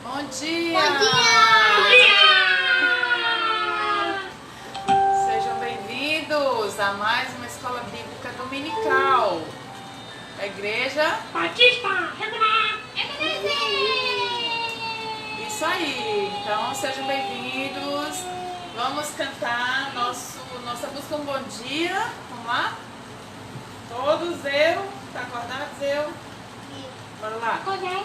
Bom dia! Bom dia! Sejam bem-vindos a mais uma escola bíblica dominical. A igreja Batista Regular Isso aí, então sejam bem-vindos. Vamos cantar nossa música Um Bom Dia. Vamos lá? Todos eu. Tá acordado, eu? Bora lá. Acordei.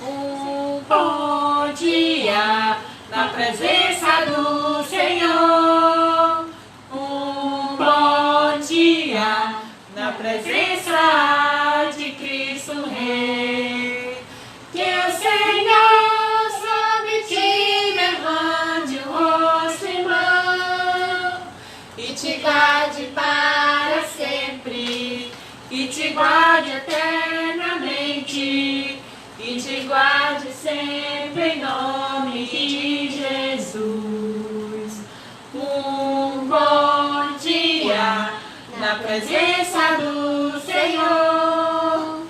Um bom dia na presença do Senhor. Um bom dia na presença de Cristo Rei. Que o Senhor sobre ti levante o rosto em mão e te guarde para sempre, e te guarde eternamente, e te guarde sempre em nome de Jesus. Um bom dia na presença do Senhor.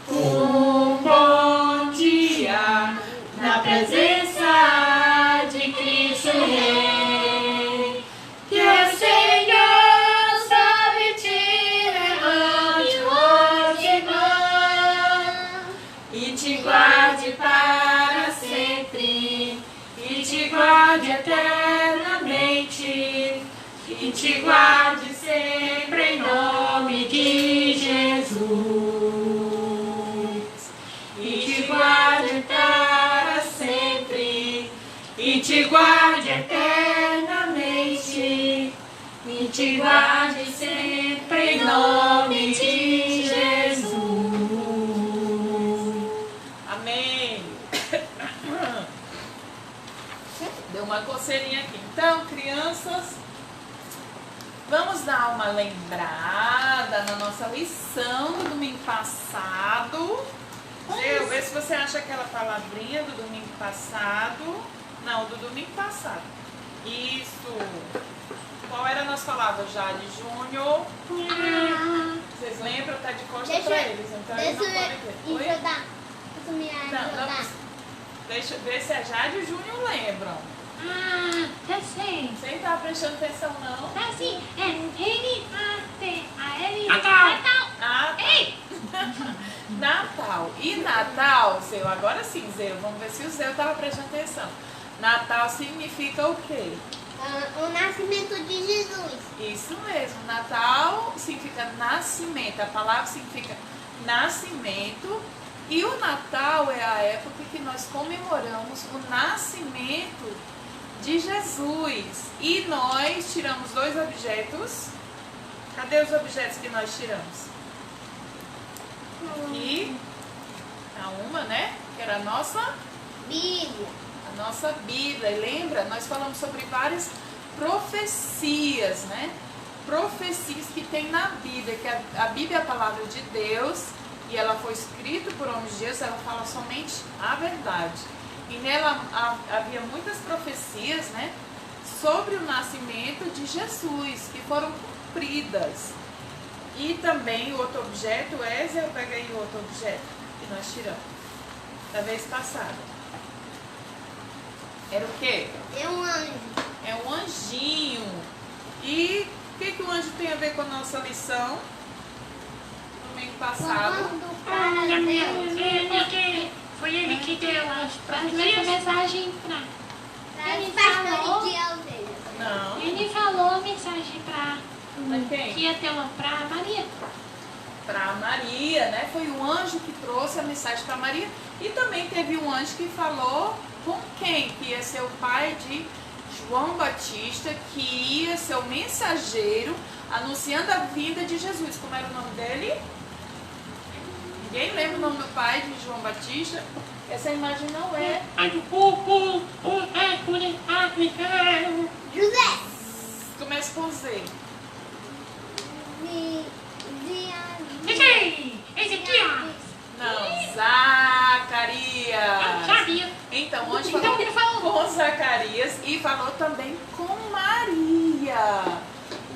Um bom dia na presença de Cristo Rei. Que o Senhor sobre ti levante o rosto em mão e te guarde para sempre, e te guarde eternamente, e te guarde sempre em nome de Jesus. E te guarde para sempre, e te guarde eternamente, e te guarde sempre em nome de Jesus. Amém. Deu uma coceirinha aqui. Então, crianças, vamos dar uma lembrada na nossa lição do domingo passado. Vê se você acha aquela palavrinha do domingo passado. Não, do domingo passado. Isso. Qual era a nossa palavra, Jade Júnior? Vocês lembram? Tá de costas pra eles, então eles não podem ver. Oi? Deixa eu ver se a Jade e o Júnior lembram. Tá sim. Você não tava prestando atenção, não? Tá sim. É Natal. Natal. Ah, tá. Ei! Natal. E Natal, Zeu, agora sim, Zeu, vamos ver se o Zeu tava prestando atenção. Natal significa o quê? O nascimento de Jesus. Isso mesmo, Natal significa nascimento, a palavra significa nascimento, e o Natal é a época que nós comemoramos o nascimento de Jesus. E nós tiramos dois objetos. Cadê os objetos que nós tiramos? Aqui, a uma, né? Que era a nossa Bíblia. Bíblia. E lembra? Nós falamos sobre várias profecias, né? Profecias que tem na Bíblia, que a Bíblia é a palavra de Deus e ela foi escrita por homens de Deus, ela fala somente a verdade. E nela havia muitas profecias, né, sobre o nascimento de Jesus, que foram cumpridas. E também o outro objeto, Ézia, eu pego aí o outro objeto que nós tiramos da vez passada. Era o quê? É um anjo. É um anjinho. E o que o anjo tem a ver com a nossa lição? No domingo passado. Foi ele que deu as Essa mensagem pra. Os pastores de ovelhas. Não. Ele falou a mensagem pra. Pra quem? Que ia ter uma pra Maria. Para Maria, né? Foi o anjo que trouxe a mensagem para Maria. E também teve um anjo que falou com quem? Que ia ser o pai de João Batista, que ia ser o mensageiro anunciando a vinda de Jesus. Como era o nome dele? Ninguém lembra o nome do pai de João Batista? Essa imagem não é. José. Começa com Z. Esse aqui, ó. Não, Zacarias. Sabia. Então, o anjo Então, falou ele falou. com Zacarias e falou também com Maria.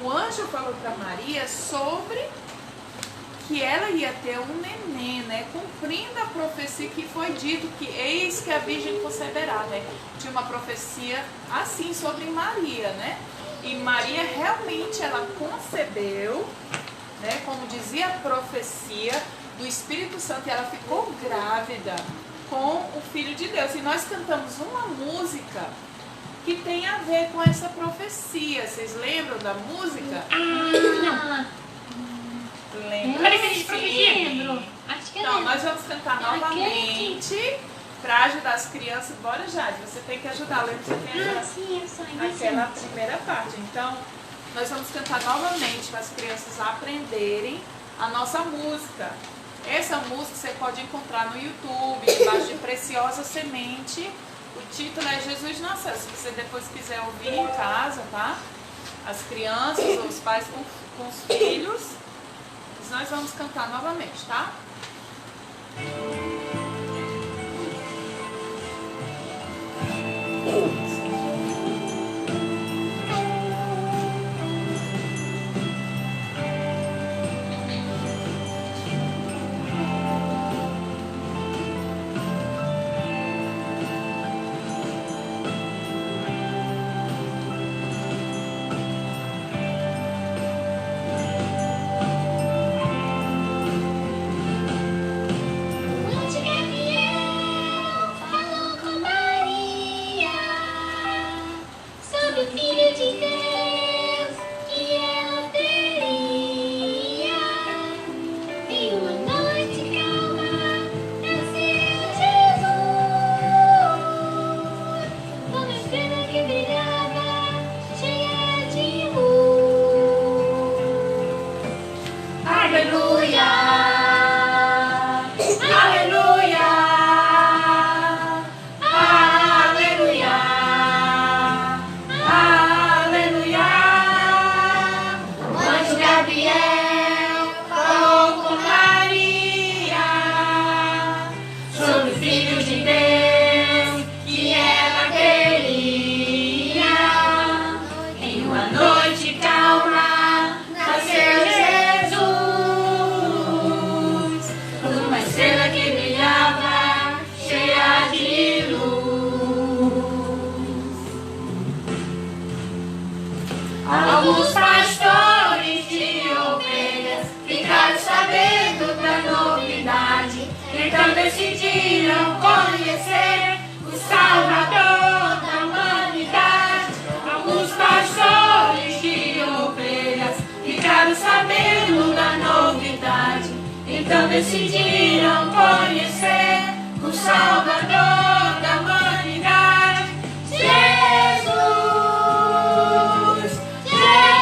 O anjo falou para Maria sobre que ela ia ter um neném, né? Cumprindo a profecia que foi dito que eis que a virgem conceberá, né? Tinha uma profecia assim sobre Maria, né? E Maria realmente ela concebeu, né? Como dizia a profecia do Espírito Santo, e ela ficou grávida com o Filho de Deus. E nós cantamos uma música que tem a ver com essa profecia. Vocês lembram da música? Não. Lembram? Lembro. Acho que eu Então, lembro. nós vamos cantar novamente para ajudar as crianças. Bora, Jade, você tem que ajudar. Lembra que você tem que ajudar Sim, eu sou aquela primeira parte. Então, nós vamos cantar novamente para as crianças aprenderem a nossa música. Essa música você pode encontrar no YouTube, debaixo de Preciosa Semente. O título é Jesus Nasceu. Se você depois quiser ouvir em casa, tá? As crianças ou os pais com os filhos. Nós vamos cantar novamente, tá? Alguns pastores de ovelhas ficaram sabendo da novidade, então decidiram conhecer o Salvador da humanidade. Alguns pastores de ovelhas ficaram sabendo da novidade, então decidiram conhecer o Salvador da humanidade. Jesus! Jesus!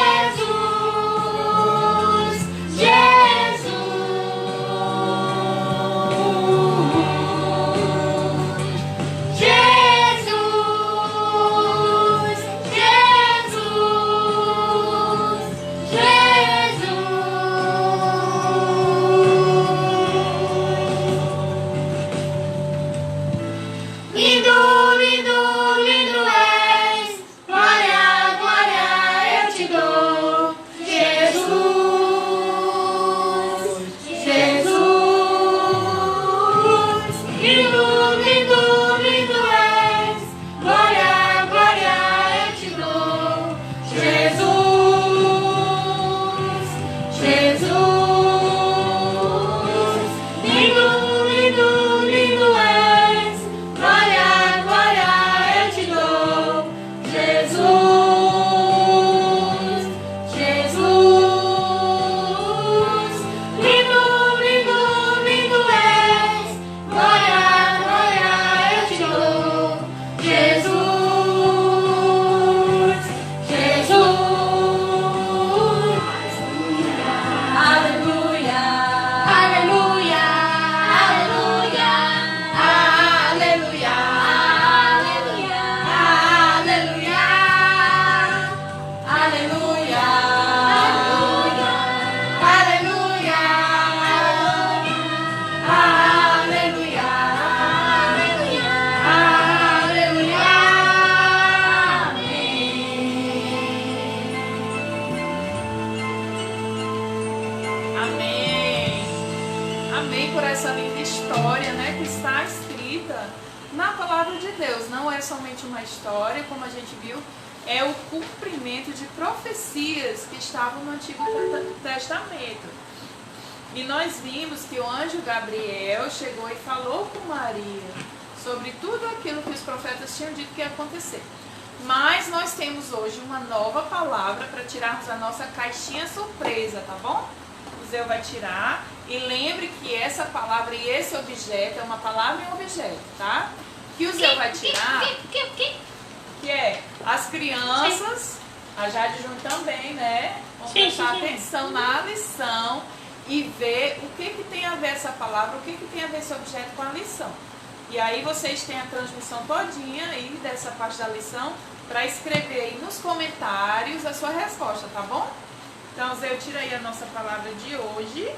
por essa linda história, né, que está escrita na palavra de Deus. Não é somente uma história, como a gente viu, é o cumprimento de profecias que estavam no Antigo Testamento. E nós vimos que o anjo Gabriel chegou e falou com Maria sobre tudo aquilo que os profetas tinham dito que ia acontecer. Mas nós temos hoje uma nova palavra para tirarmos a nossa caixinha surpresa, tá bom? O Zé vai tirar. E lembre que essa palavra e esse objeto é uma palavra e um objeto, tá? Que o Zé vai tirar, que é as crianças, a Jade e Júnior também, né? Vão prestar atenção na lição e ver o que tem a ver essa palavra, o que tem a ver esse objeto com a lição. E aí vocês têm a transmissão todinha aí dessa parte da lição para escrever aí nos comentários a sua resposta, tá bom? Então, Zé, tira aí a nossa palavra de hoje.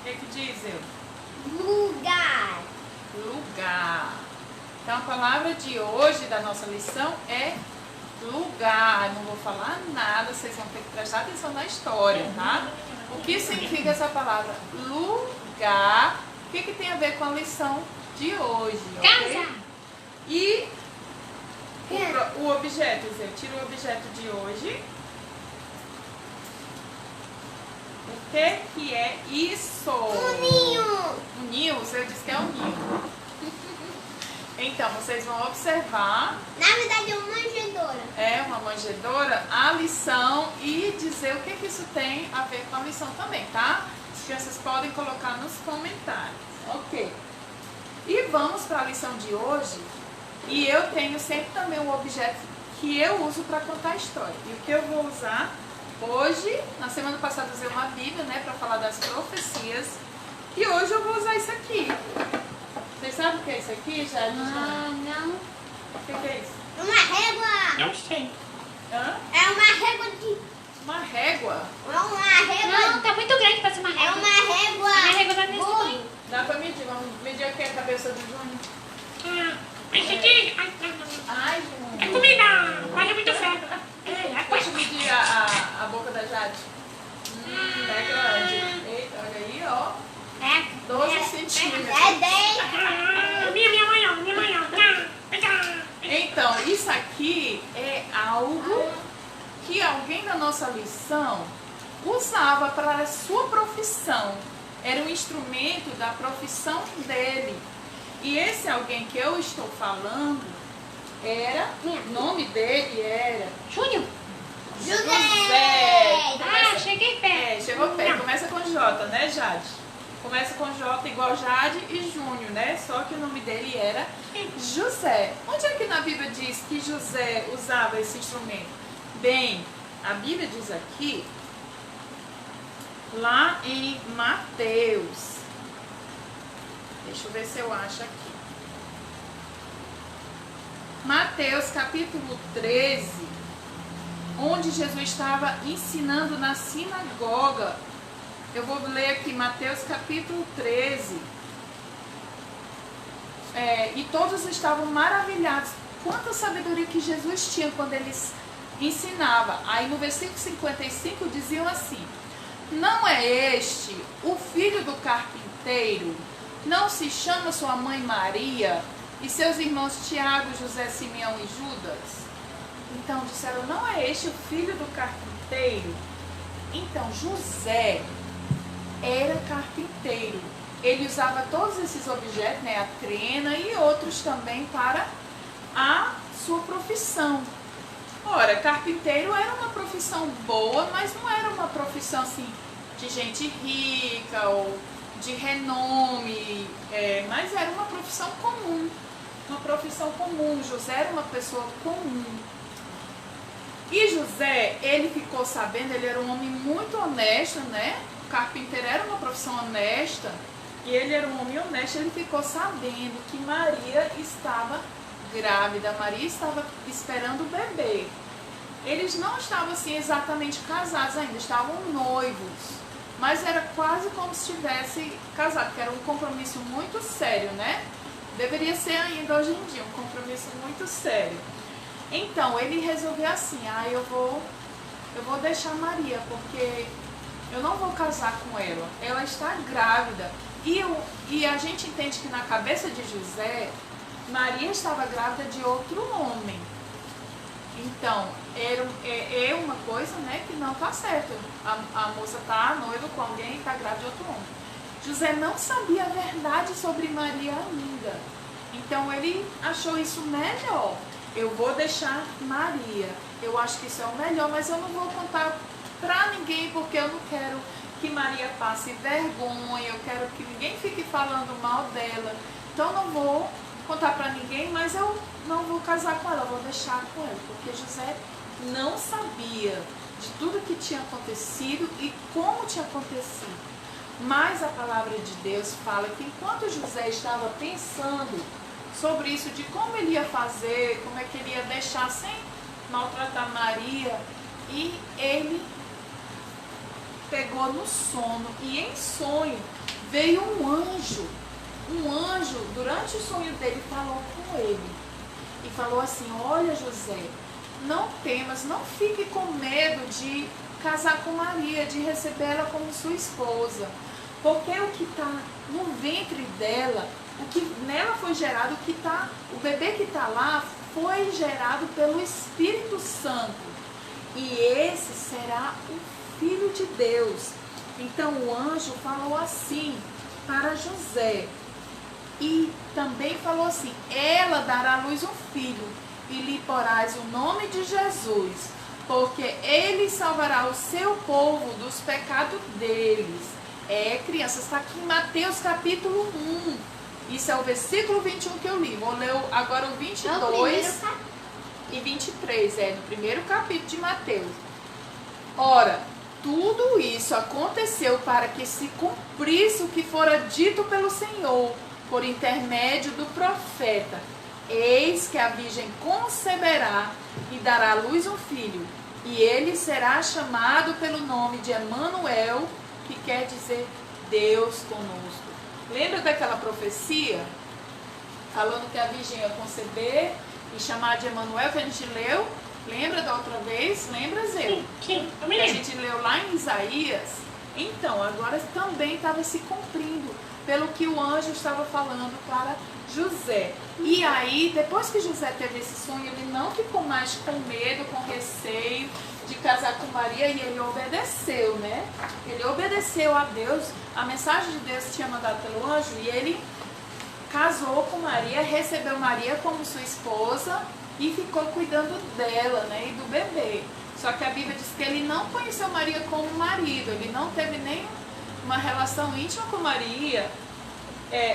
O que diz, Zé? Lugar. Lugar. Então, a palavra de hoje da nossa lição é lugar. Não vou falar nada, vocês vão ter que prestar atenção na história, tá? O que significa essa palavra? Lugar. O que tem a ver com a lição de hoje? Okay? Casa. E o objeto, Zé, tira o objeto de hoje. O que é isso? Um ninho. Um ninho? Você disse que é um ninho. Então, vocês vão observar. Na verdade é uma manjedoura. É uma manjedoura, a lição e dizer o que isso tem a ver com a lição também, tá? As crianças podem colocar nos comentários. Ok. E vamos para a lição de hoje. E eu tenho sempre também um objeto que eu uso para contar a história. E o que eu vou usar hoje, na semana passada eu usei uma Bíblia, né, para falar das profecias. E hoje eu vou usar isso aqui. Vocês sabem o que é isso aqui, já? Não. O que é isso? Uma régua. Não sei. Hã? É uma régua de... Uma régua. É uma régua... Não, tá muito grande pra ser uma É régua. uma régua... A régua tá nesse Boa. tamanho. Dá pra medir, vamos medir aqui a cabeça do Júnior. Esse aqui... Ai, não. Ai, É Júnior. comida, mas é muito feio. Deixa eu medir a boca da Jade. É grande. Eita, olha aí, ó. 12 centímetros. É 10. Minha mãe. Então, isso aqui é algo que alguém da nossa lição usava para a sua profissão. Era um instrumento da profissão dele. E esse alguém que eu estou falando o nome dele era Júnior. José. Cheguei perto. Chegou perto. Começa com J, né, Jade? Começa com J igual Jade e Júnior, né? Só que o nome dele era José. Onde é que na Bíblia diz que José usava esse instrumento? Bem, a Bíblia diz aqui, lá em Mateus. Deixa eu ver se eu acho aqui. Mateus capítulo 13, onde Jesus estava ensinando na sinagoga. Eu vou ler aqui Mateus capítulo 13. E todos estavam maravilhados. Quanta sabedoria que Jesus tinha quando ele ensinava. Aí no versículo 55 diziam assim: não é este o filho do carpinteiro? Não se chama sua mãe Maria e seus irmãos Tiago, José, Simeão e Judas? Então disseram: não é este o filho do carpinteiro? Então José era carpinteiro. Ele usava todos esses objetos, né, a trena e outros também para a sua profissão. Ora, carpinteiro era uma profissão boa, mas não era uma profissão assim de gente rica ou de renome, mas era uma profissão comum. Uma profissão comum. José era uma pessoa comum. E José, ele ficou sabendo, ele era um homem muito honesto, né? O carpinteiro era uma profissão honesta e ele era um homem honesto. Ele ficou sabendo que Maria estava grávida, Maria estava esperando o bebê. Eles não estavam assim exatamente casados ainda, estavam noivos, mas era quase como se estivesse casado, que era um compromisso muito sério, né? Deveria ser ainda hoje em dia um compromisso muito sério. Então ele resolveu assim: eu vou eu vou deixar Maria, porque eu não vou casar com ela. Ela está grávida. E a gente entende que na cabeça de José, Maria estava grávida de outro homem. Então, é uma coisa, né, que não está certa. A moça está noiva com alguém e está grávida de outro homem. José não sabia a verdade sobre Maria ainda. Então, ele achou isso melhor. Eu vou deixar Maria. Eu acho que isso é o melhor, mas eu não vou contar para ninguém, porque eu não quero que Maria passe vergonha, eu quero que ninguém fique falando mal dela. Então, eu não vou contar para ninguém, mas eu não vou casar com ela, eu vou deixar com ela, porque José não sabia de tudo que tinha acontecido e como tinha acontecido. Mas a palavra de Deus fala que enquanto José estava pensando sobre isso, de como ele ia fazer, como é que ele ia deixar sem maltratar Maria, e ele pegou no sono, e em sonho veio um anjo. Um anjo, durante o sonho dele, falou com ele e falou assim: olha, José, não temas, não fique com medo de casar com Maria, de recebê-la como sua esposa, porque o que está no ventre dela, o que nela foi gerado, o bebê que está lá foi gerado pelo Espírito Santo, e esse será o Filho de Deus. Então o anjo falou assim para José, e também falou assim: ela dará à luz um filho, e lhe porás o nome de Jesus, porque ele salvará o seu povo dos pecados deles. Crianças, está aqui em Mateus capítulo 1. Isso é o versículo 21 que eu li. Vou ler agora o 22 e 23, no primeiro capítulo de Mateus. Ora, tudo isso aconteceu para que se cumprisse o que fora dito pelo Senhor, por intermédio do profeta: eis que a virgem conceberá e dará à luz um filho, e ele será chamado pelo nome de Emanuel, que quer dizer Deus conosco. Lembra daquela profecia? Falando que a virgem ia conceber e chamar de Emanuel, que a gente leu? Lembra da outra vez? Lembra, Zeu? Sim, eu me Que a lembro. gente leu lá em Isaías. Então, agora também estava se cumprindo pelo que o anjo estava falando para José. E aí, depois que José teve esse sonho, ele não ficou mais com medo, com receio de casar com Maria, e ele obedeceu, né? Ele obedeceu a Deus, a mensagem de Deus tinha mandado pelo anjo, e ele casou com Maria, recebeu Maria como sua esposa e ficou cuidando dela, né? E do bebê. Só que a Bíblia diz que ele não conheceu Maria como marido, ele não teve nem uma relação íntima com Maria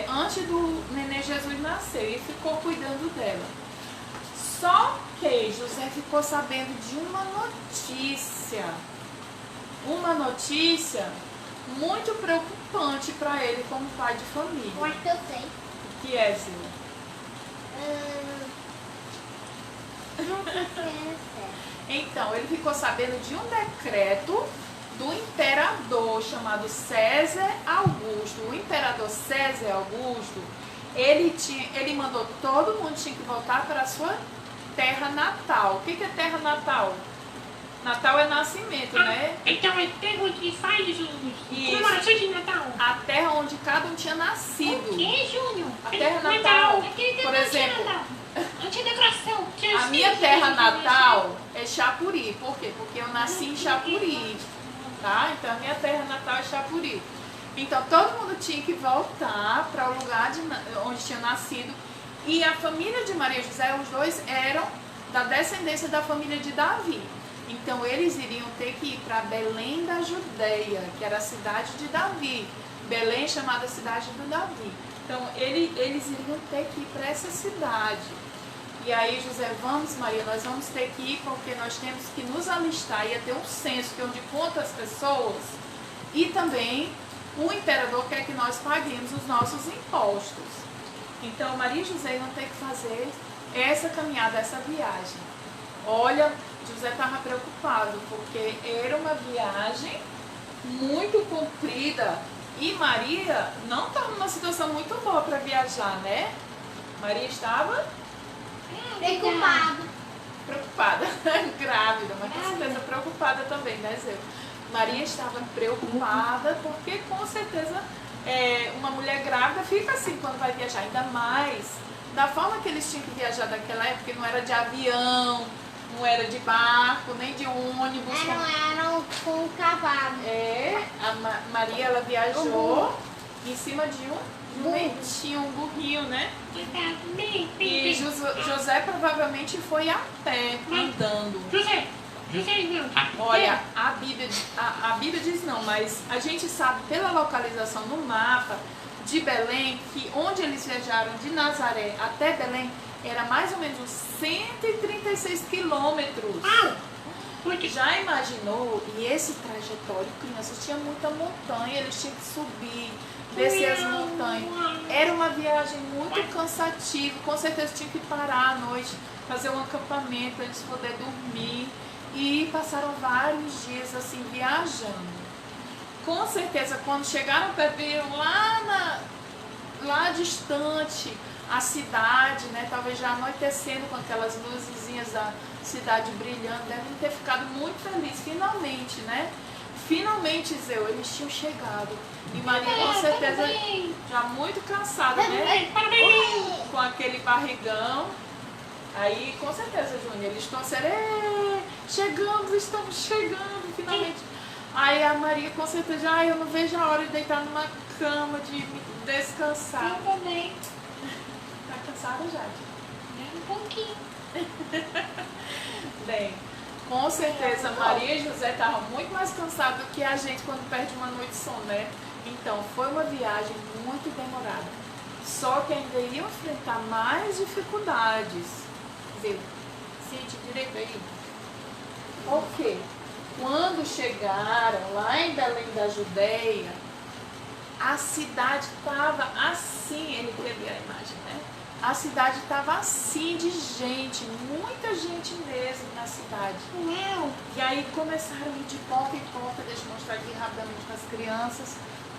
antes do nenê Jesus nascer, e ficou cuidando dela. Só que José ficou sabendo de uma notícia muito preocupante para ele como pai de Eu família. acho que eu sei. O que é, Zila? Não sei se é certo. Então, ele ficou sabendo de um decreto do imperador chamado César Augusto. O imperador César Augusto, ele mandou todo mundo tinha que voltar para a sua terra natal. O que é terra natal? Natal é nascimento, né? Então é tempo que faz Isso. comemoração de Natal. A terra onde cada um tinha nascido. O que, Júnior? A terra natal, por exemplo, Antidecoração. a minha terra natal é Chapuri. Por quê? Porque eu nasci em Chapuri, tá? Então a minha terra natal é Chapuri. Então todo mundo tinha que voltar para o lugar onde tinha nascido. E a família de Maria e José, os dois eram da descendência da família de Davi. Então eles iriam ter que ir para Belém da Judeia, que era a cidade de Davi. Belém chamada cidade do Davi. Então eles iriam ter que ir para essa cidade. E aí José: vamos, Maria, nós vamos ter que ir porque nós temos que nos alistar. Ia ter um censo que é onde conta as pessoas. E também o imperador quer que nós paguemos os nossos impostos. Então Maria e José iam ter que fazer essa caminhada, essa viagem. Olha, José estava preocupado porque era uma viagem muito comprida e Maria não estava numa situação muito boa para viajar, né? Maria estava Preocupado. preocupada. grávida, mas com certeza preocupada também, né, Zé? Maria estava preocupada porque com certeza uma mulher grávida fica assim quando vai viajar, ainda mais da forma que eles tinham que viajar naquela época, que não era de avião, não era de barco, nem de ônibus. Eram com cavalo. Maria ela viajou em cima de tinha um burrinho, né? E José provavelmente foi a pé, andando. José não. Olha, a Bíblia diz não, mas a gente sabe pela localização no mapa de Belém que onde eles viajaram de Nazaré até Belém era mais ou menos uns 136 quilômetros. Já imaginou? E esse trajetório, crianças, tinha muita montanha, eles tinham que subir, descer as montanhas. Era uma viagem muito cansativa, com certeza tinha que parar à noite, fazer um acampamento para eles poderem dormir. E passaram vários dias assim viajando. Com certeza quando chegaram perto, viram lá distante a cidade, né? Talvez já anoitecendo com aquelas luzezinhas da cidade brilhando, devem ter ficado muito felizes, finalmente, né? Finalmente, Zeu, eles tinham chegado. E Maria com certeza já muito cansada, né? Com aquele barrigão. Aí, com certeza, Júnior, eles torceram, estamos chegando, finalmente. Aí a Maria, com certeza, eu não vejo a hora de deitar numa cama, de descansar. Eu também. Tá cansada, Jade? Um pouquinho. Bem, com certeza, Maria e José estavam muito mais cansados do que a gente quando perde uma noite de sono, né? Então, foi uma viagem muito demorada. Só que ainda iam enfrentar mais dificuldades. Sente direito aí. Ok. Quando chegaram lá em Belém da Judeia, a cidade estava assim, ele teve a imagem, né? A cidade estava assim de gente, muita gente mesmo na cidade. E aí começaram a ir de porta em porta, deixa eu mostrar aqui rapidamente para as crianças.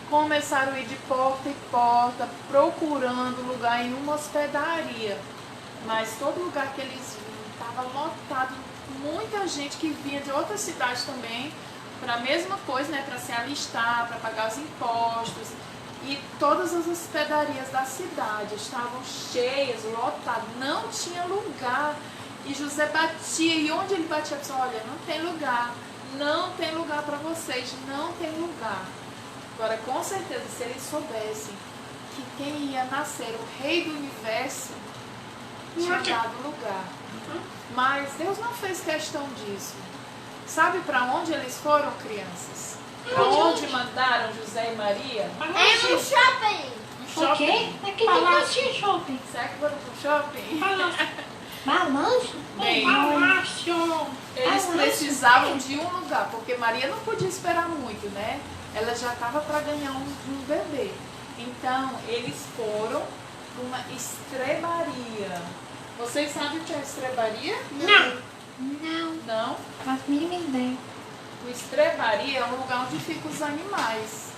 Começaram a ir de porta em porta, procurando lugar em uma hospedaria. Mas todo lugar que eles vinham estava lotado, muita gente que vinha de outras cidades também, para a mesma coisa, né, para se alistar, para pagar os impostos. E todas as hospedarias da cidade estavam cheias, lotadas, não tinha lugar. E José batia, e onde ele batia, a pessoa, olha, não tem lugar para vocês, não tem lugar. Agora, com certeza, se eles soubessem que quem ia nascer, o rei do universo, tinha dado lugar. Mas Deus não fez questão disso. Sabe para onde eles foram, crianças? Para onde mandaram José e Maria? No shopping. Um O shopping. quê? Aqui não tinha shopping. Será que foram pro shopping? Balanço? Bem, Balanço. eles precisavam de um lugar, porque Maria não podia esperar muito, né? Ela já estava para ganhar um bebê. Então, eles foram para uma estrebaria. Vocês sabem o que é estrebaria? Não. Não? Faz a mínima ideia. O estrebaria é um lugar onde ficam os animais.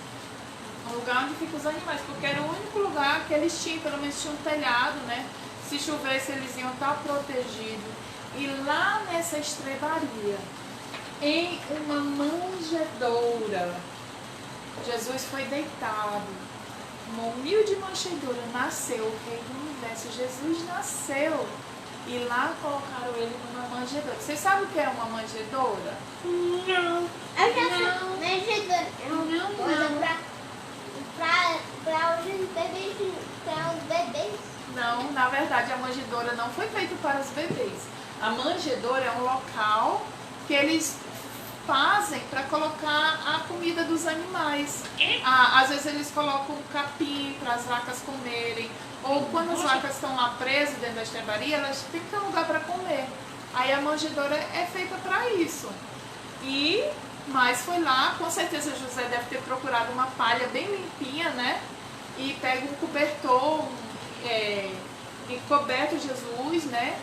Um lugar onde ficam os animais, porque era o único lugar que eles tinham, pelo menos tinham um telhado, né? Se chovesse, eles iam estar protegidos. E lá nessa estrebaria, em uma manjedoura, Jesus foi deitado. Uma humilde manjedoura nasceu o Rei do Universo. Jesus nasceu. E lá colocaram ele numa manjedoura. Vocês sabem o que é uma manjedoura? Não. Eu já sei. Manjedoura. Para os bebês. Não, na verdade a manjedoura não foi feita para os bebês. A manjedoura é um local que eles fazem para colocar a comida dos animais. Às vezes eles colocam capim para as vacas comerem. Ou quando as vacas estão lá presas dentro da estrebaria, elas têm que ter um lugar para comer. Aí a manjedoura é feita para isso. Mas foi lá, com certeza José deve ter procurado uma palha bem limpinha, né? E pega um cobertor, encoberto Jesus, né?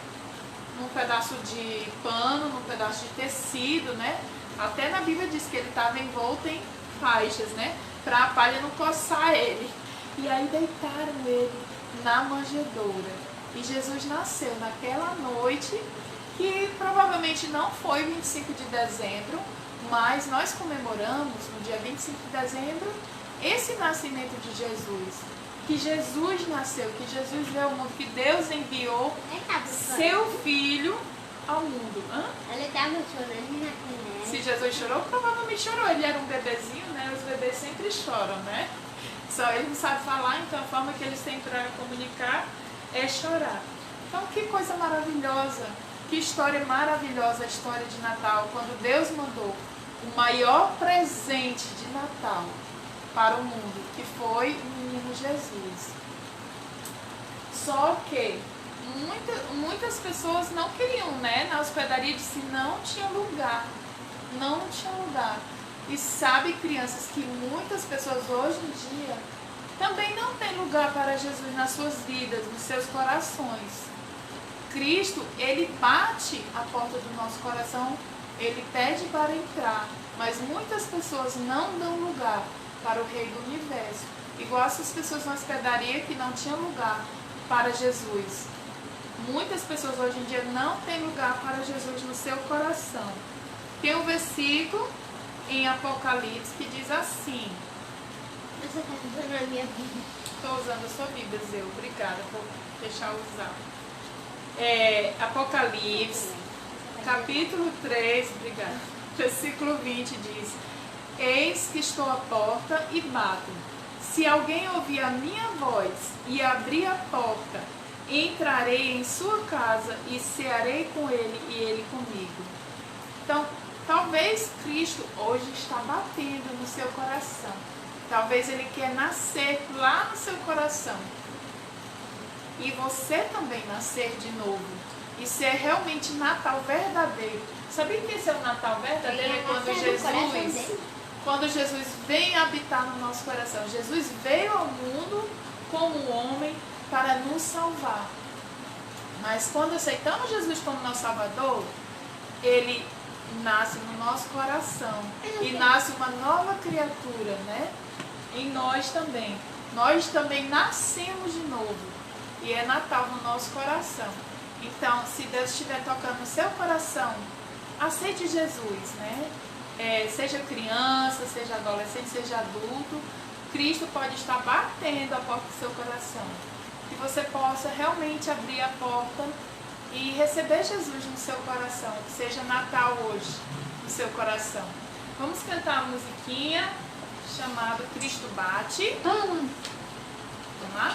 Num pedaço de pano, num pedaço de tecido, né? Até na Bíblia diz que ele estava envolto em faixas, né? Para a palha não coçar ele. E aí deitaram ele na manjedoura. E Jesus nasceu naquela noite, que provavelmente não foi 25 de dezembro, mas nós comemoramos no dia 25 de dezembro esse nascimento de Jesus. Que Jesus nasceu, que Jesus veio ao mundo, que Deus enviou seu Filho ao mundo. Ele estava chorando na canela. Se Jesus chorou, provavelmente chorou. Ele era um bebezinho, né? Os bebês sempre choram, né? Só ele não sabe falar, então a forma que eles têm para comunicar é chorar. Então, que coisa maravilhosa, que história maravilhosa a história de Natal, quando Deus mandou o maior presente de Natal para o mundo, que foi o menino Jesus. Só que muitas pessoas não queriam, né? Na hospedaria disse não tinha lugar. Não tinha lugar. E sabe, crianças, que muitas pessoas hoje em dia também não têm lugar para Jesus nas suas vidas, nos seus corações. Cristo, ele bate a porta do nosso coração, ele pede para entrar, mas muitas pessoas não dão lugar para o Rei do Universo. Igual essas pessoas na hospedaria que não tinham lugar para Jesus. Muitas pessoas hoje em dia não têm lugar para Jesus no seu coração. Tem um versículo em Apocalipse que diz assim. Você está usando a minha Bíblia? Estou usando a sua Bíblia, Zé. Obrigada por deixar eu usar. Apocalipse, capítulo 3, obrigada, versículo 20 diz: Eis que estou à porta e bato. Se alguém ouvir a minha voz e abrir a porta, entrarei em sua casa e cearei com ele e ele comigo. Então, talvez Cristo hoje está batendo no seu coração. Talvez ele quer nascer lá no seu coração. E você também nascer de novo. E ser realmente Natal verdadeiro. Sabia que esse é o Natal verdadeiro? É quando Jesus vem habitar no nosso coração. Jesus veio ao mundo como homem para nos salvar. Mas quando aceitamos Jesus como nosso Salvador, ele nasce no nosso coração. E nasce uma nova criatura, né? Em nós também. Nós também nascemos de novo. E é Natal no nosso coração. Então, se Deus estiver tocando no seu coração, aceite Jesus, né? Seja criança, seja adolescente, seja adulto, Cristo pode estar batendo a porta do seu coração. Que você possa realmente abrir a porta e receber Jesus no seu coração. Que seja Natal hoje no seu coração. Vamos cantar a musiquinha chamada Cristo Bate. Vamos lá?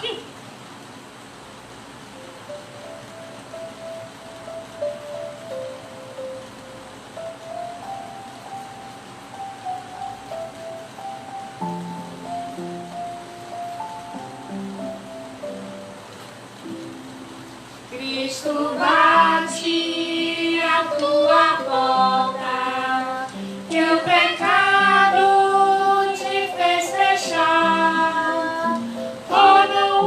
Cristo bate a tua porta, que o pecado te fez fechar. Oh, não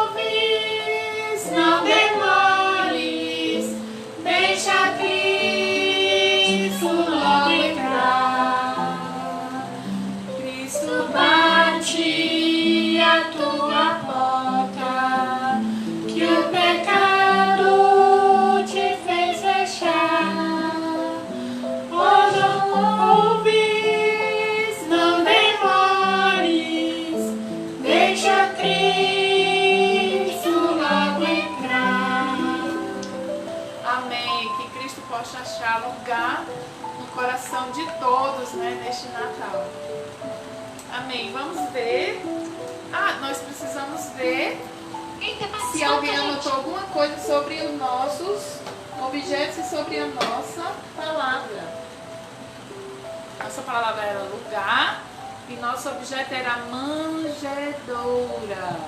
ouves, não demores, deixa Cristo logo entrar. Cristo bate a tua porta, que o pecado achar lugar no coração de todos, né, neste Natal. Amém. Vamos ver. Nós precisamos ver se alguém anotou alguma coisa sobre os nossos objetos e sobre a nossa palavra. Nossa palavra era lugar e nosso objeto era manjedoura.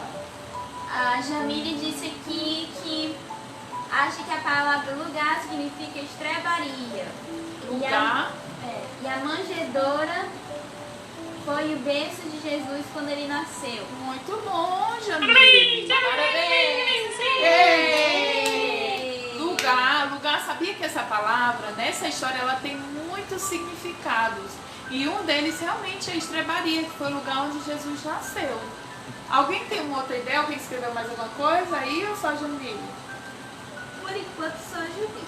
A Jamile disse aqui que acha que a palavra lugar significa estrebaria. Lugar. E a manjedoura foi o berço de Jesus quando ele nasceu. Muito bom, Jamile. Parabéns. Lugar, sabia que essa palavra, nessa história, ela tem muitos significados. E um deles realmente é a estrebaria, que foi o lugar onde Jesus nasceu. Alguém tem uma outra ideia? Alguém escreveu mais alguma coisa aí ou só a Jamile? Por enquanto só Juvi.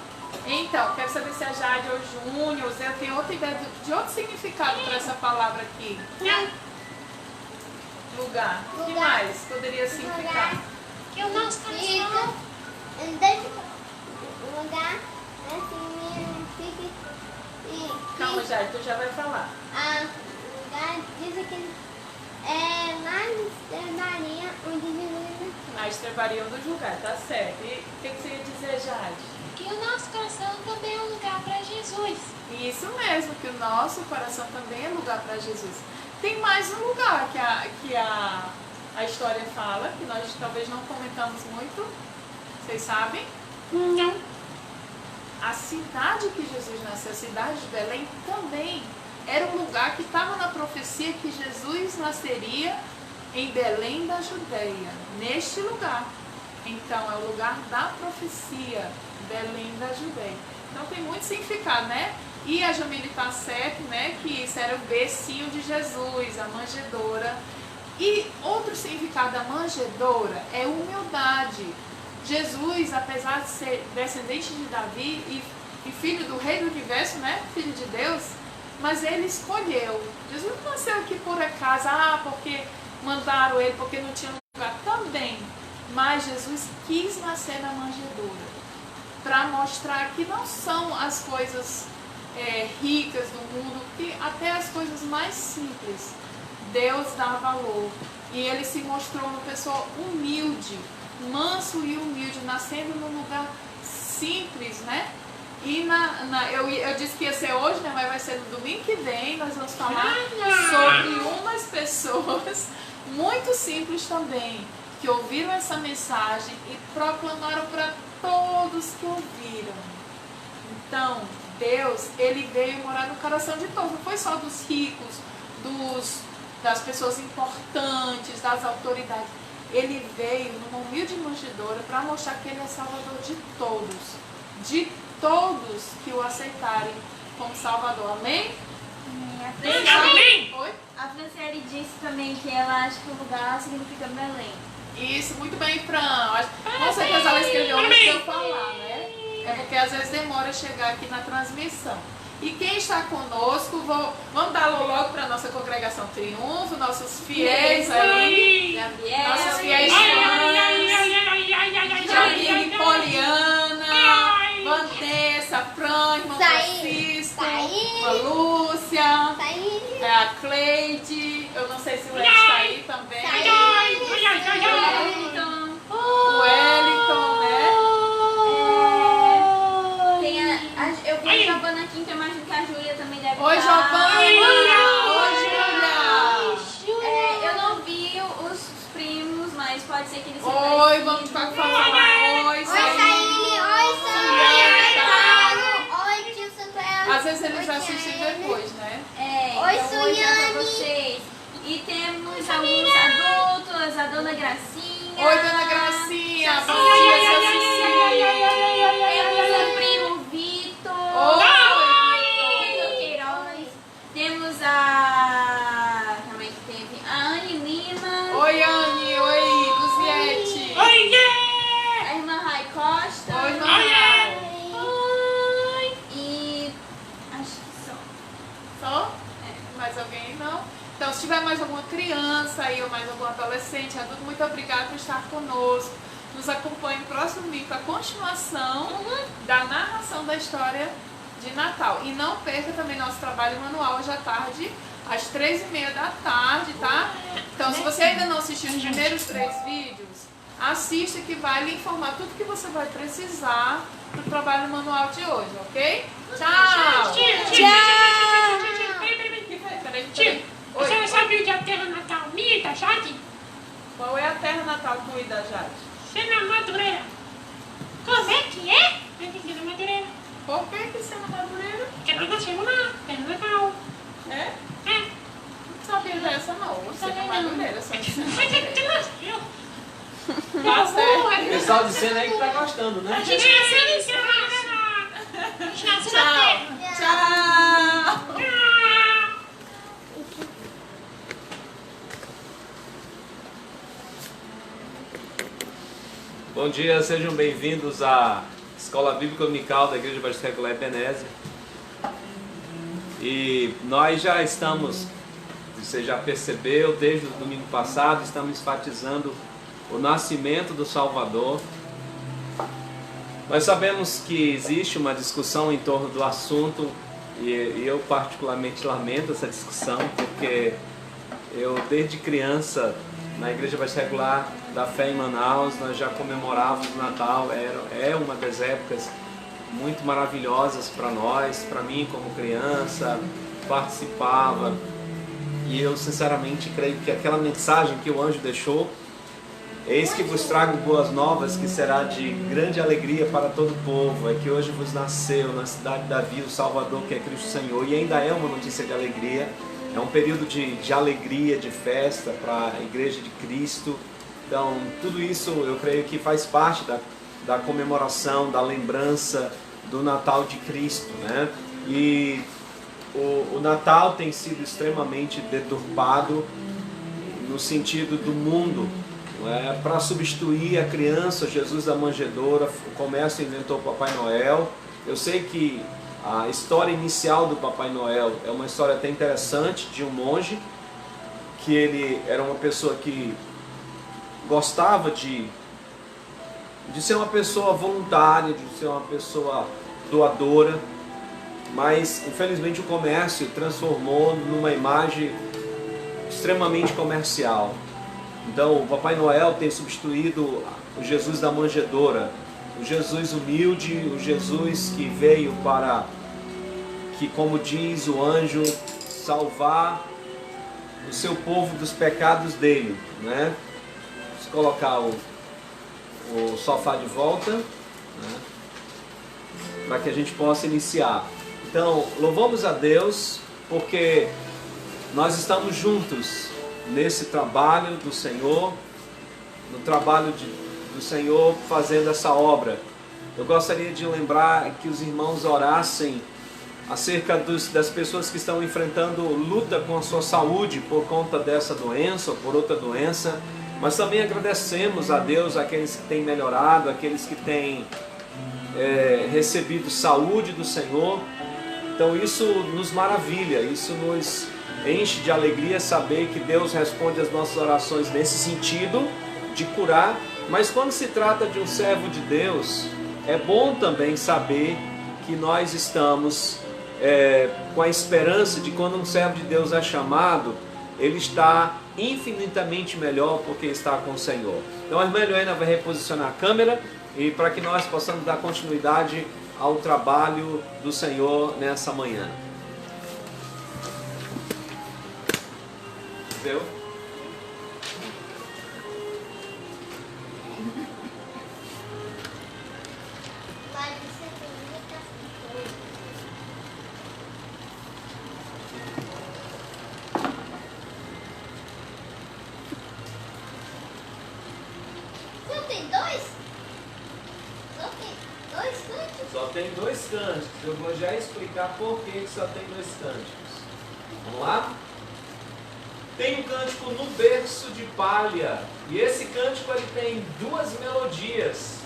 Então, quero saber se a Jade ou Júnior, Zé, tem outra ideia de outro significado para essa palavra aqui. Lugar. O que mais poderia significar? Que o nosso coração Fica. Deixa o lugar assim, fica. Calma, Jade, tu já vai falar. O lugar diz que é lá na Maria onde Jesus nasceu. A estrebaria do lugar, tá certo. E o que você ia dizer, Jade? que o nosso coração também é um lugar para Jesus. Isso mesmo, que o nosso coração também é lugar para Jesus. Tem mais um lugar que a história fala, que nós talvez não comentamos muito. Vocês sabem? Não. A cidade que Jesus nasceu, a cidade de Belém, também era um lugar que estava na profecia que Jesus nasceria em Belém da Judeia, neste lugar. Então, é o lugar da profecia, Belém da Judeia. Então, tem muito significado, né? E a Jamile está certo, né? Que isso era o bercinho de Jesus, a manjedoura. E outro significado da manjedoura é humildade. Jesus, apesar de ser descendente de Davi e filho do rei do universo, né? Filho de Deus, mas ele escolheu. Jesus não nasceu aqui por acaso, porque mandaram ele, porque não tinha lugar também. Mas Jesus quis nascer na manjedoura para mostrar que não são as coisas ricas do mundo, que até as coisas mais simples Deus dá valor. E ele se mostrou uma pessoa humilde, manso e humilde, nascendo num lugar simples, né? E eu disse que ia ser hoje, né? Mas vai ser no domingo que vem. Nós vamos falar sobre umas pessoas muito simples também, que ouviram essa mensagem e proclamaram para todos que ouviram. Então, Deus, ele veio morar no coração de todos. Não foi só dos ricos, das pessoas importantes, das autoridades. Ele veio numa humilde manjedoura para mostrar que ele é salvador de todos que o aceitarem como salvador. Amém? Amém. Oi? A Franciele disse também que ela acha que o lugar significa Belém. Isso, muito bem, Fran. Com certeza ela escreveu antes de eu falar, né? É porque às vezes demora a chegar aqui na transmissão. E quem está conosco, vamos dar logo para a nossa congregação Triunfo, nossos fiéis aí, Gabriel. nossos fiéis fãs, Jamile, Poliana, Vanessa, Fran, irmã Francisco, a Lúcia, a Cleide, eu não sei se o Ed está aí também, o Wellington, né? Eu vi a Giovana aqui, então imagino que a Júlia também deve Oi, estar. Giovana! Oi, Júlia! Eu não vi os primos, mas pode ser que eles Oi, vamos falar oi, Oi, Saíne! Oi, Samuel! Oi, tio Samuel! Às vezes eles assistem depois, né? Oi, então hoje é Suiane. pra vocês. E temos alguns adultos, a dona Gracinha. Oi, dona Gracinha! Bom dia, seu Cecília! Temos o primo Vitor. Oi! Vitor Queiroz. Temos a... Também que teve a Anne Lima. Oi, Anne! Oi, Luziete! A irmã Rai Costa. Oi, mamãe! Oi. E acho que só. Só? Mais alguém? Não? Então, se tiver mais alguma criança aí ou mais algum adolescente, adulto, muito obrigada por estar conosco. Nos acompanhe no próximo domingo com a continuação da narração da história de Natal. E não perca também nosso trabalho manual hoje à tarde, às 3h30 da tarde, tá? Então, se você ainda não assistiu os primeiros 3 vídeos, assista que vai lhe informar tudo que você vai precisar para o trabalho manual de hoje, ok? Tchau! Peraí. Você Oi. sabe o que é a terra natal minha, da Jade? Qual é a terra natal tua, Jade? Ser na Madureira. Como é que é? Eu tenho que ir na Madureira. Por que ser na Madureira? Porque nós nascemos lá, terra natal. É? É. Não sabia dessa não. Você na Sabia não. Madureira, só de ser Mas é que Madureira. tu nasceu. Tá certo. O pessoal de cena aí que tá gostando, A né? gente nasceu em Serra. A gente nasceu na terra. Tchau. Tchau. Bom dia, sejam bem-vindos à Escola Bíblica Dominical da Igreja Batista Regular Ebenezer. E nós já estamos, você já percebeu, desde o domingo passado, estamos enfatizando o nascimento do Salvador. Nós sabemos que existe uma discussão em torno do assunto e eu particularmente lamento essa discussão, porque eu desde criança na Igreja Batista Regular da Fé em Manaus nós já comemorávamos o Natal. É uma das épocas muito maravilhosas para nós, para mim como criança, participava, e eu sinceramente creio que aquela mensagem que o anjo deixou: eis que vos trago boas novas, que será de grande alegria para todo o povo, é que hoje vos nasceu na cidade de Davi o Salvador, que é Cristo Senhor. E ainda é uma notícia de alegria, é um período de alegria, de festa para a Igreja de Cristo. Então tudo isso eu creio que faz parte da comemoração, da lembrança do Natal de Cristo, né? E o Natal tem sido extremamente deturpado no sentido do mundo, para substituir a criança, Jesus da manjedoura. O comércio inventou o Papai Noel. Eu sei que a história inicial do Papai Noel é uma história até interessante, de um monge, que ele era uma pessoa que gostava de ser uma pessoa voluntária, de ser uma pessoa doadora, mas infelizmente o comércio transformou numa imagem extremamente comercial. Então o Papai Noel tem substituído o Jesus da manjedoura, o Jesus humilde, o Jesus que veio para, que, como diz o anjo, salvar o seu povo dos pecados dele, né? Vamos colocar o sofá de volta, né? Para que a gente possa iniciar. Então, louvamos a Deus porque nós estamos juntos nesse trabalho do Senhor, no trabalho do Senhor fazendo essa obra. Eu gostaria de lembrar que os irmãos orassem acerca das pessoas que estão enfrentando luta com a sua saúde por conta dessa doença ou por outra doença, mas também agradecemos a Deus aqueles que têm melhorado, aqueles que têm recebido saúde do Senhor. Então isso nos maravilha, isso nos enche de alegria saber que Deus responde às nossas orações nesse sentido de curar. Mas quando se trata de um servo de Deus, é bom também saber que nós estamos com a esperança de quando um servo de Deus é chamado, ele está infinitamente melhor porque está com o Senhor. Então a irmã Helena vai reposicionar a câmera e para que nós possamos dar continuidade ao trabalho do Senhor nessa manhã. Viu? Só tem dois cânticos. Eu vou já explicar por que só tem dois cânticos. Vamos lá? Tem um cântico no berço de palha. E esse cântico ele tem duas melodias.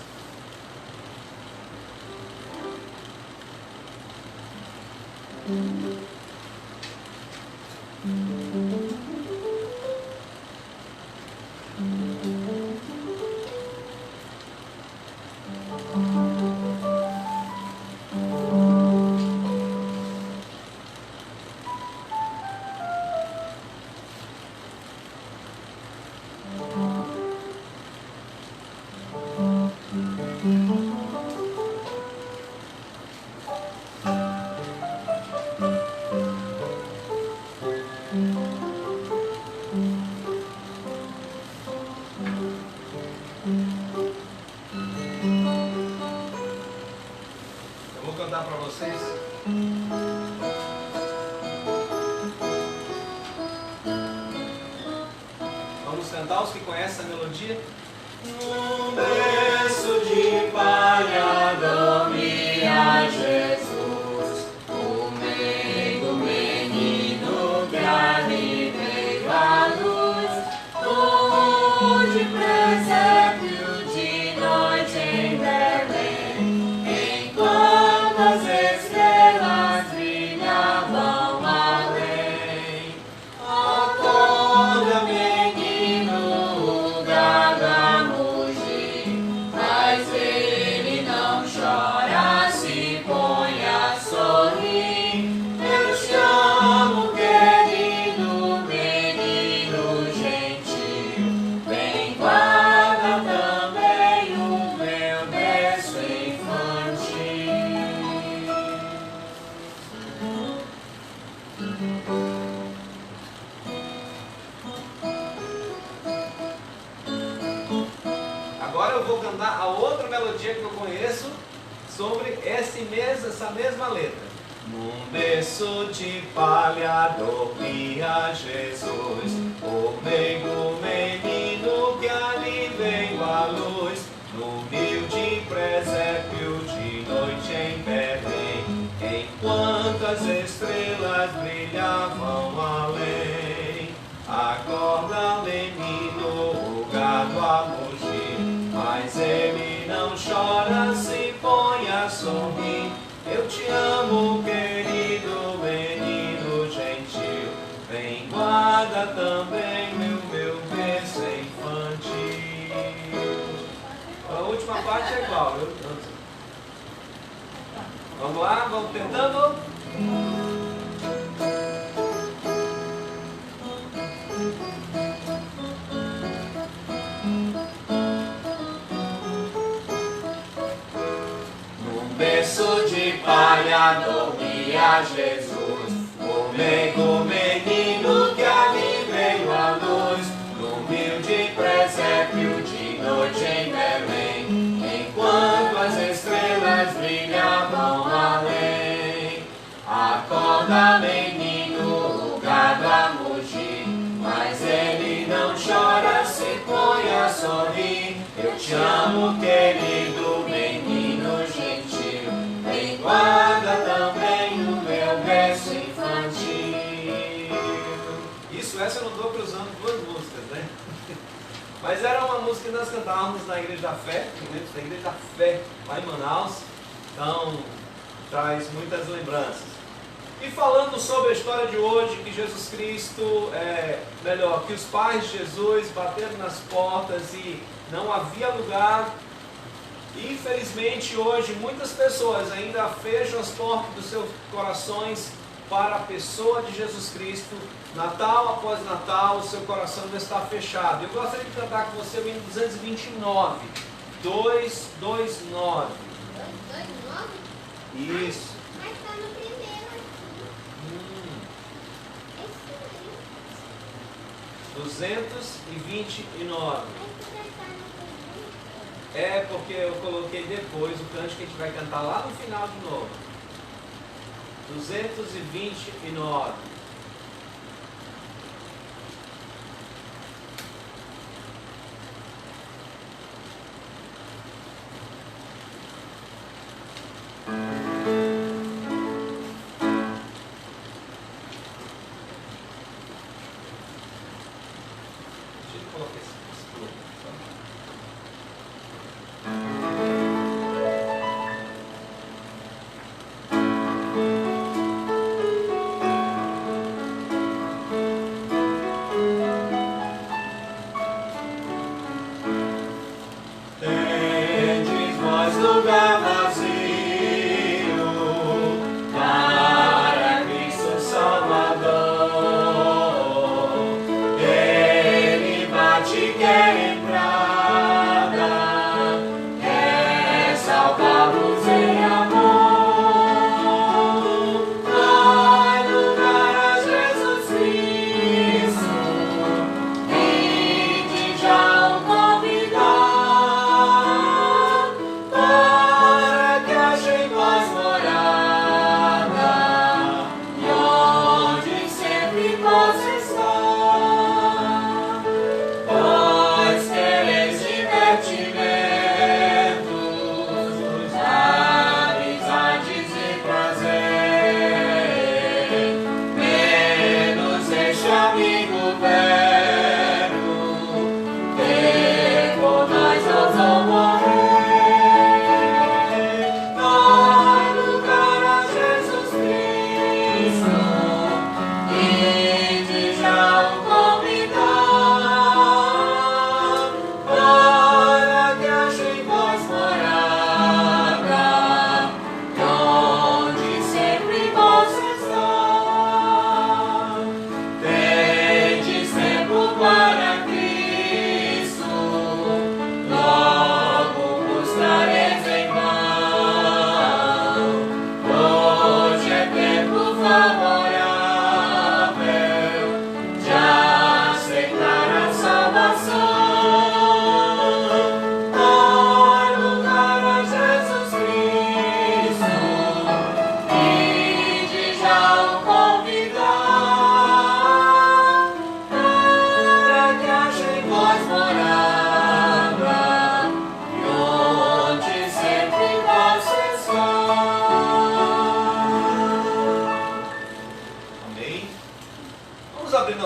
Eu vou cantar para vocês. Vamos cantar os que conhecem a melodia? Um berço de palha dormia Jesus, o meigo menino que ali veio à luz, onde presépio de nós cantar a outra melodia que eu conheço sobre essa mesma letra. Num berço de palha dormia Jesus, o meigo menino que ali veio à luz, no humilde presépio de noite em Belém, enquanto as estrelas brilhavam além. Acorda, menino, o gado a mugir, mas ele não chora, se põe a sorrir. Eu te amo, querido menino gentil, vem, guarda também meu berço infantil. A última parte é igual, viu? Vamos lá, vamos tentando. Berço de palha dormia Jesus, o meigo menino que ali veio à luz, no humilde presépio de noite em Belém, enquanto as estrelas brilhavam além. Acorda, menino, o gado a mugir, mas ele não chora, se põe a sorrir. Eu te amo, querido menino gentil, vem, guarda também o meu berço infantil. Isso, essa eu não estou cruzando duas músicas, né? Mas era uma música que nós cantávamos na Igreja da Fé, na Igreja da Fé, lá em Manaus. Então, traz muitas lembranças. E falando sobre a história de hoje, que Jesus Cristo, que os pais de Jesus bateram nas portas e não havia lugar. Infelizmente hoje muitas pessoas ainda fecham as portas dos seus corações para a pessoa de Jesus Cristo. Natal após Natal, o seu coração ainda está fechado. Eu gostaria de cantar com você o hino 229. 229. 229? Isso. Mas está no primeiro aqui. Esse aí. 229. Mas você está no primeiro? É porque eu coloquei depois o canto que a gente vai cantar lá no final de novo. 229. Deixa eu colocar esse plug, só.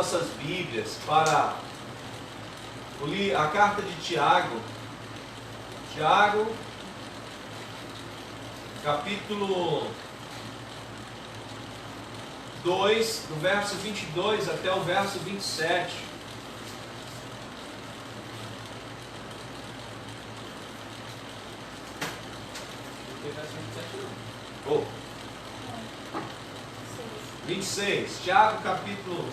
nossas Bíblias para a carta de Tiago. Tiago, capítulo 2, do verso 22 até o verso 27. Oh. 26, Tiago capítulo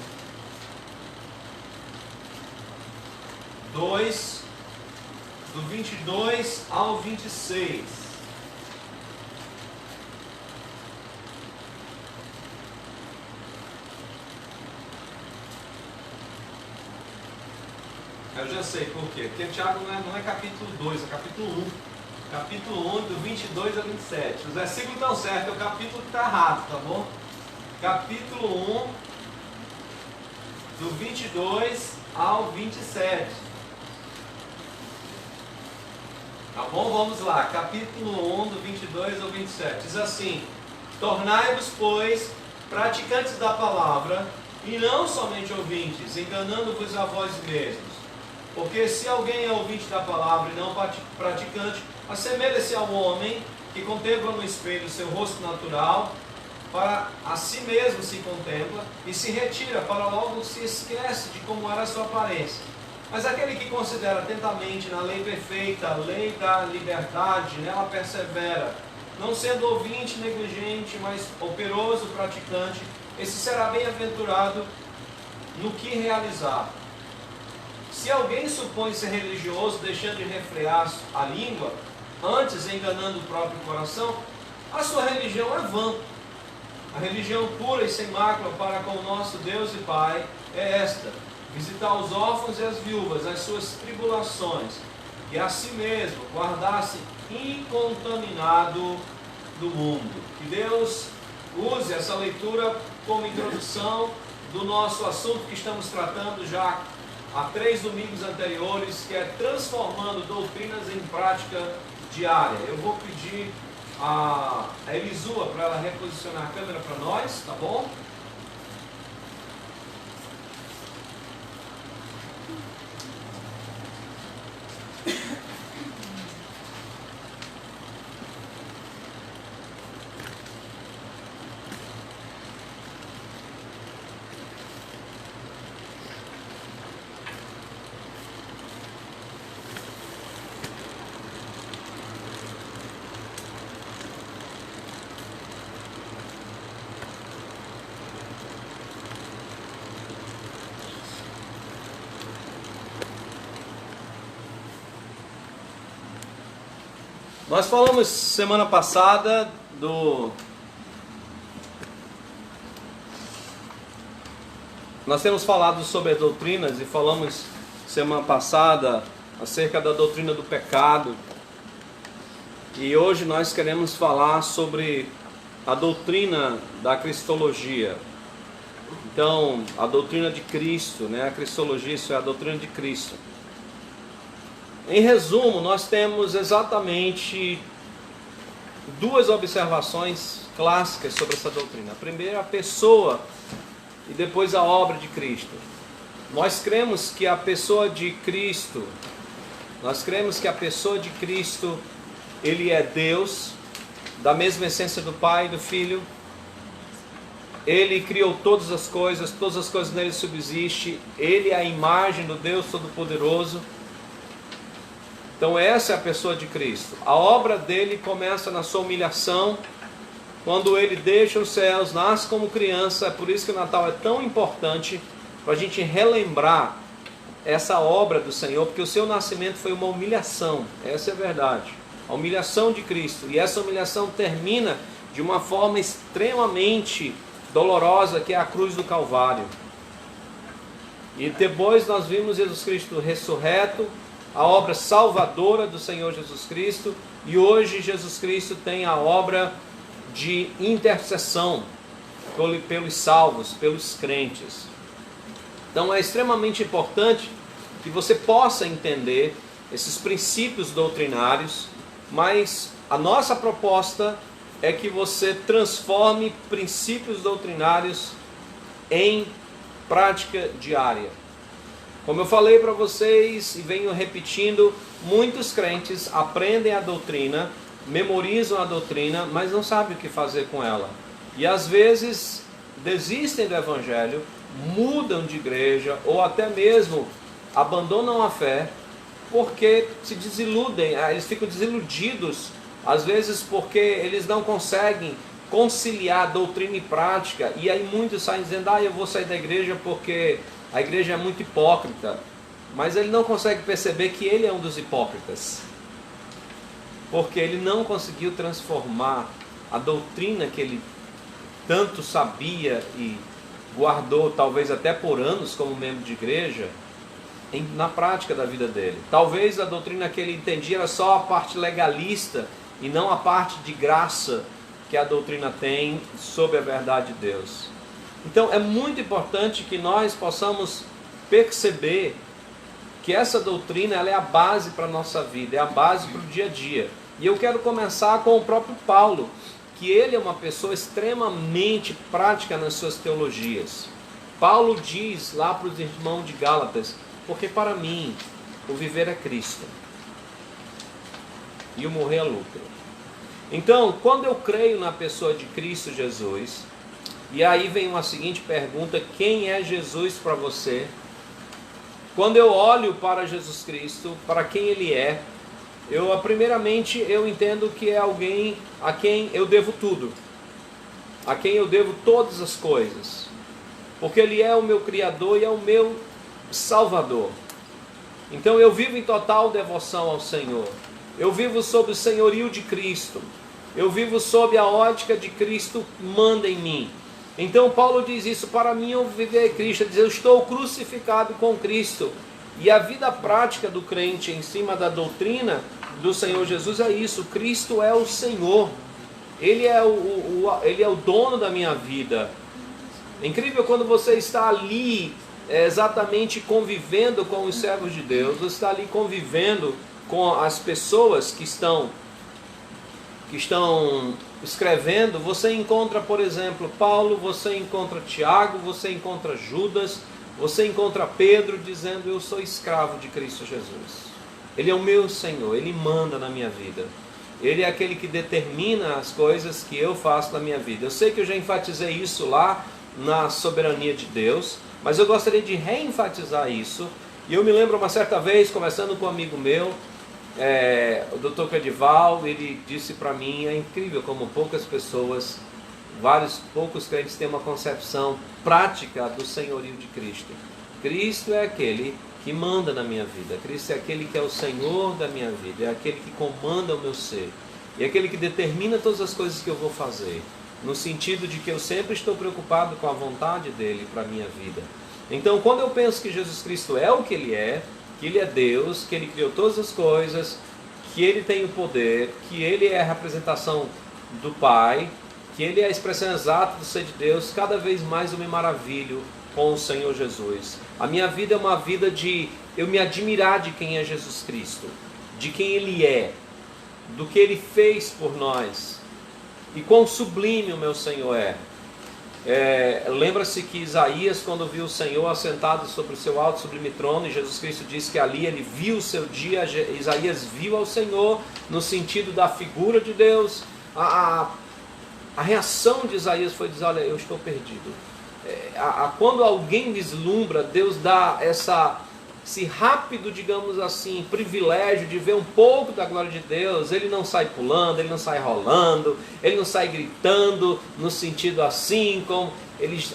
2, do 22 ao 26. Eu já sei por quê. Porque Tiago não é capítulo 2, é capítulo 1. Capítulo 1, do 22 ao 27. Os versículos estão certos, é o capítulo que está errado, tá bom? Capítulo 1, do 22 ao 27. Tá bom? Vamos lá. Capítulo 1, do 22 ao 27. Diz assim: tornai-vos, pois, praticantes da palavra, e não somente ouvintes, enganando-vos a vós mesmos. Porque se alguém é ouvinte da palavra e não praticante, assemelha-se ao homem que contempla no espelho o seu rosto natural, para a si mesmo se contempla e se retira, para logo se esquece de como era a sua aparência. Mas aquele que considera atentamente na lei perfeita, a lei da liberdade, nela persevera, não sendo ouvinte negligente, mas operoso praticante, esse será bem-aventurado no que realizar. Se alguém supõe ser religioso, deixando de refrear a língua, antes enganando o próprio coração, a sua religião é vã. A religião pura e sem mácula para com o nosso Deus e Pai é esta: visitar os órfãos e as viúvas, as suas tribulações, e a si mesmo guardar-se incontaminado do mundo. Que Deus use essa leitura como introdução do nosso assunto que estamos tratando já há 3 domingos anteriores, que é transformando doutrinas em prática diária. Eu vou pedir a Elisua para ela reposicionar a câmera para nós, tá bom? Nós falamos semana passada Nós temos falado sobre as doutrinas e falamos semana passada acerca da doutrina do pecado. E hoje nós queremos falar sobre a doutrina da cristologia. Então, a doutrina de Cristo, né? A cristologia, isso é a doutrina de Cristo. Em resumo, nós temos exatamente 2 observações clássicas sobre essa doutrina. A primeira, a pessoa, e depois a obra de Cristo. Nós cremos que a pessoa de Cristo, Ele é Deus, da mesma essência do Pai e do Filho. Ele criou todas as coisas nele subsistem. Ele é a imagem do Deus Todo-Poderoso. Então essa é a pessoa de Cristo. A obra dele começa na sua humilhação, quando ele deixa os céus, nasce como criança. É por isso que o Natal é tão importante, para a gente relembrar essa obra do Senhor, porque o seu nascimento foi uma humilhação, essa é a verdade. A humilhação de Cristo, e essa humilhação termina de uma forma extremamente dolorosa, que é a cruz do Calvário. E depois nós vimos Jesus Cristo ressurreto, a obra salvadora do Senhor Jesus Cristo, e hoje Jesus Cristo tem a obra de intercessão pelos salvos, pelos crentes. Então é extremamente importante que você possa entender esses princípios doutrinários, mas a nossa proposta é que você transforme princípios doutrinários em prática diária. Como eu falei para vocês e venho repetindo, muitos crentes aprendem a doutrina, memorizam a doutrina, mas não sabem o que fazer com ela. E às vezes desistem do evangelho, mudam de igreja ou até mesmo abandonam a fé porque se desiludem, eles ficam desiludidos, às vezes porque eles não conseguem conciliar doutrina e prática, e aí muitos saem dizendo, eu vou sair da igreja porque a igreja é muito hipócrita, mas ele não consegue perceber que ele é um dos hipócritas, porque ele não conseguiu transformar a doutrina que ele tanto sabia e guardou, talvez até por anos como membro de igreja, na prática da vida dele. Talvez a doutrina que ele entendia era só a parte legalista e não a parte de graça que a doutrina tem sobre a verdade de Deus. Então é muito importante que nós possamos perceber que essa doutrina ela é a base para a nossa vida, é a base para o dia a dia. E eu quero começar com o próprio Paulo, que ele é uma pessoa extremamente prática nas suas teologias. Paulo diz lá para os irmãos de Gálatas, porque para mim o viver é Cristo e o morrer é lucro. Então, quando eu creio na pessoa de Cristo Jesus, e aí vem uma seguinte pergunta, quem é Jesus para você? Quando eu olho para Jesus Cristo, para quem Ele é, primeiramente eu entendo que é alguém a quem eu devo tudo, a quem eu devo todas as coisas, porque Ele é o meu Criador e é o meu Salvador. Então eu vivo em total devoção ao Senhor, eu vivo sob o senhorio de Cristo, eu vivo sob a ótica de Cristo manda em mim. Então Paulo diz isso, para mim eu viver é Cristo, ele diz, eu estou crucificado com Cristo. E a vida prática do crente em cima da doutrina do Senhor Jesus é isso, Cristo é o Senhor, Ele é o dono da minha vida. É incrível quando você está ali exatamente convivendo com os servos de Deus, você está ali convivendo com as pessoas que estão escrevendo, você encontra, por exemplo, Paulo, você encontra Tiago, você encontra Judas, você encontra Pedro dizendo, eu sou escravo de Cristo Jesus. Ele é o meu Senhor, Ele manda na minha vida. Ele é aquele que determina as coisas que eu faço na minha vida. Eu sei que eu já enfatizei isso lá na soberania de Deus, mas eu gostaria de reenfatizar isso. E eu me lembro uma certa vez, conversando com um amigo meu, o Dr. Cadival, ele disse para mim, é incrível como poucos crentes têm uma concepção prática do senhorio de Cristo. Cristo é aquele que manda na minha vida, Cristo é aquele que é o Senhor da minha vida, é aquele que comanda o meu ser, é aquele que determina todas as coisas que eu vou fazer, no sentido de que eu sempre estou preocupado com a vontade dele para a minha vida. Então quando eu penso que Jesus Cristo é o que Ele é, que Ele é Deus, que Ele criou todas as coisas, que Ele tem o poder, que Ele é a representação do Pai, que Ele é a expressão exata do ser de Deus, cada vez mais eu me maravilho com o Senhor Jesus. A minha vida é uma vida de eu me admirar de quem é Jesus Cristo, de quem Ele é, do que Ele fez por nós, e quão sublime o meu Senhor é. Lembra-se que Isaías, quando viu o Senhor assentado sobre o seu alto sublime trono, e Jesus Cristo disse que ali ele viu o seu dia, Isaías viu ao Senhor no sentido da figura de Deus. A reação de Isaías foi dizer, olha, eu estou perdido. Quando alguém vislumbra, Deus dá esse rápido, digamos assim, privilégio de ver um pouco da glória de Deus. Ele não sai pulando, ele não sai rolando, ele não sai gritando, no sentido assim, como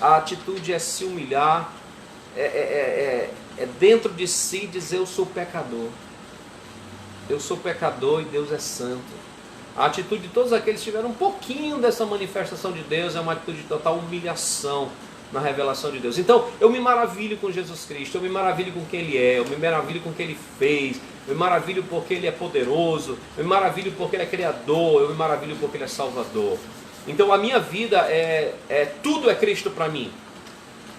a atitude é se humilhar, é dentro de si dizer, eu sou pecador e Deus é santo. A atitude de todos aqueles que tiveram um pouquinho dessa manifestação de Deus é uma atitude de total humilhação na revelação de Deus. Então eu me maravilho com Jesus Cristo, eu me maravilho com quem Ele é, eu me maravilho com o que Ele fez, eu me maravilho porque Ele é poderoso, eu me maravilho porque Ele é Criador, eu me maravilho porque Ele é Salvador. Então a minha vida tudo é Cristo para mim.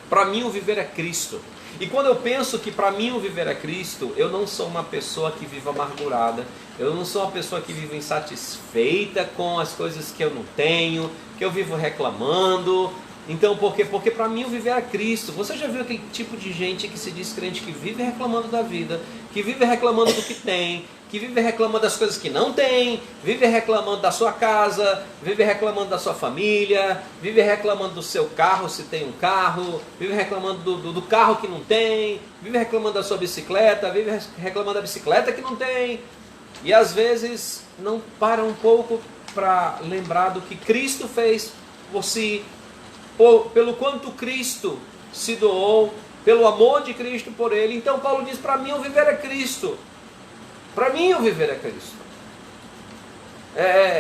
Para mim o viver é Cristo. E quando eu penso que para mim o viver é Cristo, eu não sou uma pessoa que vive amargurada, eu não sou uma pessoa que vive insatisfeita com as coisas que eu não tenho, que eu vivo reclamando. Então, por quê? Porque para mim o viver é Cristo. Você já viu aquele tipo de gente que se diz crente, que vive reclamando da vida, que vive reclamando do que tem, que vive reclamando das coisas que não tem, vive reclamando da sua casa, vive reclamando da sua família, vive reclamando do seu carro, se tem um carro, vive reclamando do carro que não tem, vive reclamando da sua bicicleta, vive reclamando da bicicleta que não tem, e às vezes não para um pouco para lembrar do que Cristo fez por si, pelo quanto Cristo se doou, pelo amor de Cristo por ele. Então Paulo diz, para mim o viver é Cristo. Para mim o viver é Cristo.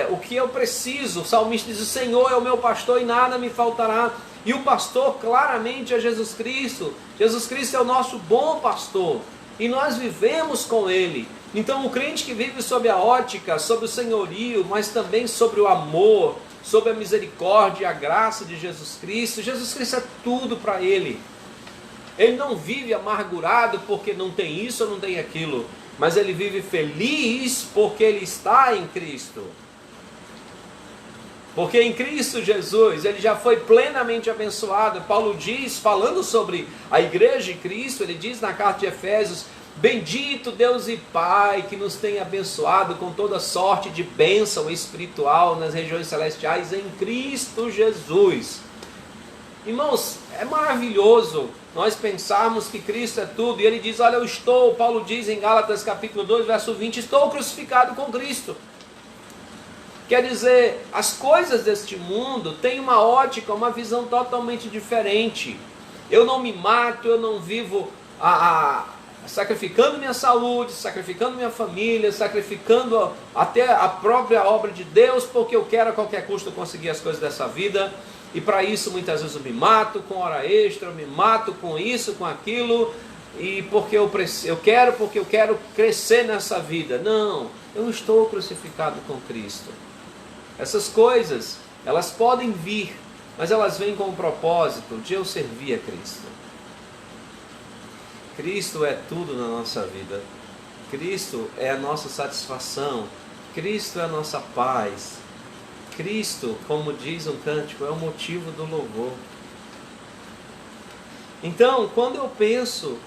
O que eu preciso, o salmista diz, o Senhor é o meu pastor e nada me faltará. E o pastor claramente é Jesus Cristo. Jesus Cristo é o nosso bom pastor. E nós vivemos com ele. Então o crente que vive sob a ótica, sob o senhorio, mas também sobre o amor, sobre a misericórdia e a graça de Jesus Cristo. Jesus Cristo é tudo para ele. Ele não vive amargurado porque não tem isso ou não tem aquilo, mas ele vive feliz porque ele está em Cristo. Porque em Cristo Jesus ele já foi plenamente abençoado. Paulo diz, falando sobre a igreja de Cristo, ele diz na carta de Efésios, bendito Deus e Pai que nos tem abençoado com toda sorte de bênção espiritual nas regiões celestiais em Cristo Jesus. Irmãos, é maravilhoso nós pensarmos que Cristo é tudo. E ele diz, olha, Paulo diz em Gálatas capítulo 2, verso 20, estou crucificado com Cristo. Quer dizer, as coisas deste mundo têm uma ótica, uma visão totalmente diferente. Eu não me mato, eu não vivo sacrificando minha saúde, sacrificando minha família, sacrificando até a própria obra de Deus, porque eu quero a qualquer custo conseguir as coisas dessa vida. E para isso muitas vezes eu me mato com hora extra, eu me mato com isso, com aquilo, e porque eu quero crescer nessa vida. Não, eu estou crucificado com Cristo. Essas coisas, elas podem vir, mas elas vêm com o propósito de eu servir a Cristo. Cristo é tudo na nossa vida. Cristo é a nossa satisfação. Cristo é a nossa paz. Cristo, como diz um cântico, é o motivo do louvor. Então, quando eu penso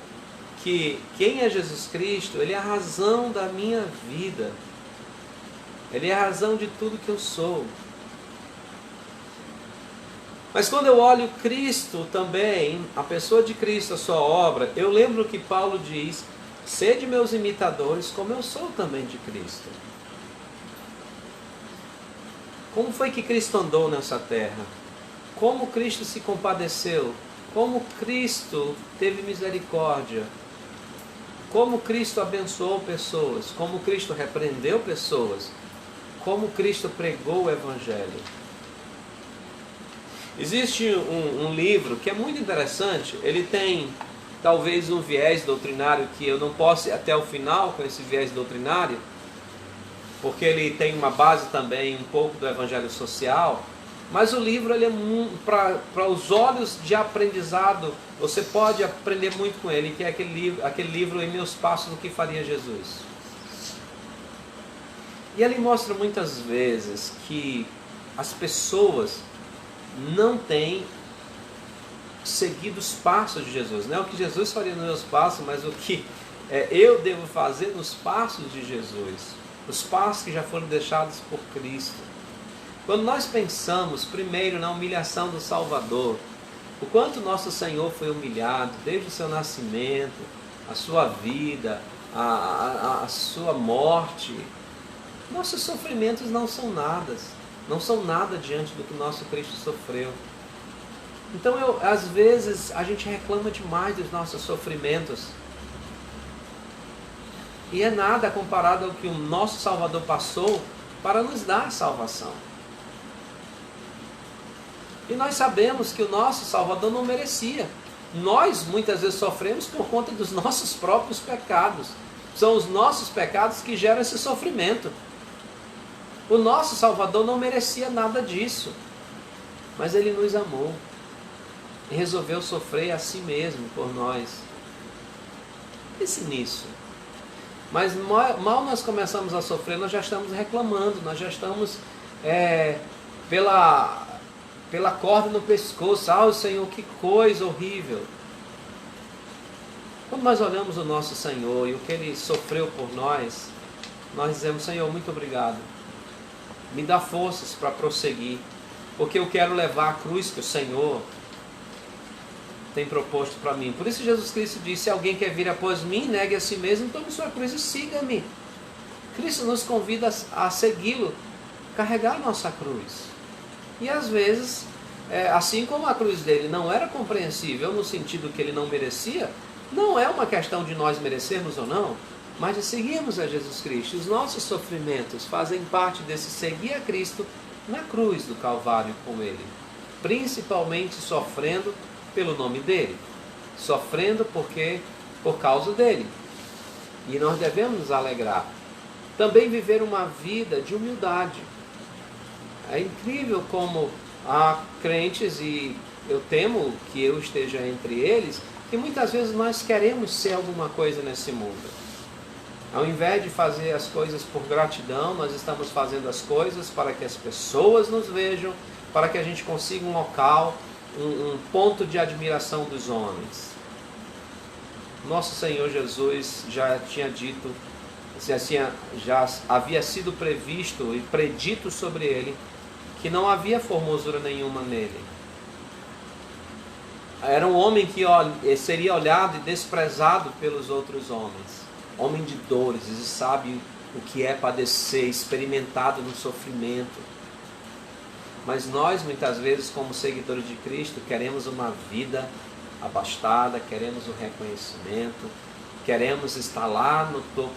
que quem é Jesus Cristo, Ele é a razão da minha vida. Ele é a razão de tudo que eu sou. Mas quando eu olho Cristo também, a pessoa de Cristo, a sua obra, eu lembro que Paulo diz, sede meus imitadores, como eu sou também de Cristo. Como foi que Cristo andou nessa terra? Como Cristo se compadeceu? Como Cristo teve misericórdia? Como Cristo abençoou pessoas? Como Cristo repreendeu pessoas? Como Cristo pregou o Evangelho? Existe um livro que é muito interessante. Ele tem talvez um viés doutrinário que eu não posso ir até o final com esse viés doutrinário, porque ele tem uma base também um pouco do evangelho social, mas o livro ele é para os olhos de aprendizado, você pode aprender muito com ele, que é aquele livro Em Meus Passos, o que faria Jesus. E ele mostra muitas vezes que as pessoas não têm seguido os passos de Jesus, não é o que Jesus faria nos meus passos, mas o que eu devo fazer nos passos de Jesus. Os passos que já foram deixados por Cristo. Quando nós pensamos primeiro na humilhação do Salvador, o quanto nosso Senhor foi humilhado desde o seu nascimento, a sua vida, a sua morte, nossos sofrimentos não são nada diante do que nosso Cristo sofreu. Então às vezes a gente reclama demais dos nossos sofrimentos. E é nada comparado ao que o nosso Salvador passou para nos dar salvação. E nós sabemos que o nosso Salvador não merecia. Nós muitas vezes sofremos por conta dos nossos próprios pecados. São os nossos pecados que geram esse sofrimento. O nosso Salvador não merecia nada disso. Mas Ele nos amou. E resolveu sofrer a si mesmo por nós. Pense nisso. Mas mal nós começamos a sofrer, nós já estamos reclamando, nós já estamos pela corda no pescoço. Ah, Senhor, que coisa horrível. Quando nós olhamos o nosso Senhor e o que Ele sofreu por nós, nós dizemos: Senhor, muito obrigado. Me dá forças para prosseguir, porque eu quero levar a cruz que o Senhor tem proposto para mim. Por isso Jesus Cristo disse: se alguém quer vir após mim, negue a si mesmo, tome sua cruz e siga-me. Cristo nos convida a segui-lo, carregar a nossa cruz. E às vezes, assim como a cruz dele não era compreensível no sentido que ele não merecia, não é uma questão de nós merecermos ou não, mas de seguirmos a Jesus Cristo. Os nossos sofrimentos fazem parte desse seguir a Cristo na cruz do Calvário com Ele. Principalmente sofrendo pelo nome dEle. Sofrendo por causa dEle. E nós devemos nos alegrar. Também viver uma vida de humildade. É incrível como há crentes, e eu temo que eu esteja entre eles, que muitas vezes nós queremos ser alguma coisa nesse mundo. Ao invés de fazer as coisas por gratidão, nós estamos fazendo as coisas para que as pessoas nos vejam, para que a gente consiga um local, um ponto de admiração dos homens. Nosso Senhor Jesus já tinha dito, já havia sido previsto e predito sobre ele, que não havia formosura nenhuma nele. Era um homem que seria olhado e desprezado pelos outros homens. Homem de dores, e sabe o que é padecer, experimentado no sofrimento. Mas nós, muitas vezes, como seguidores de Cristo, queremos uma vida abastada, queremos o reconhecimento, queremos estar lá no topo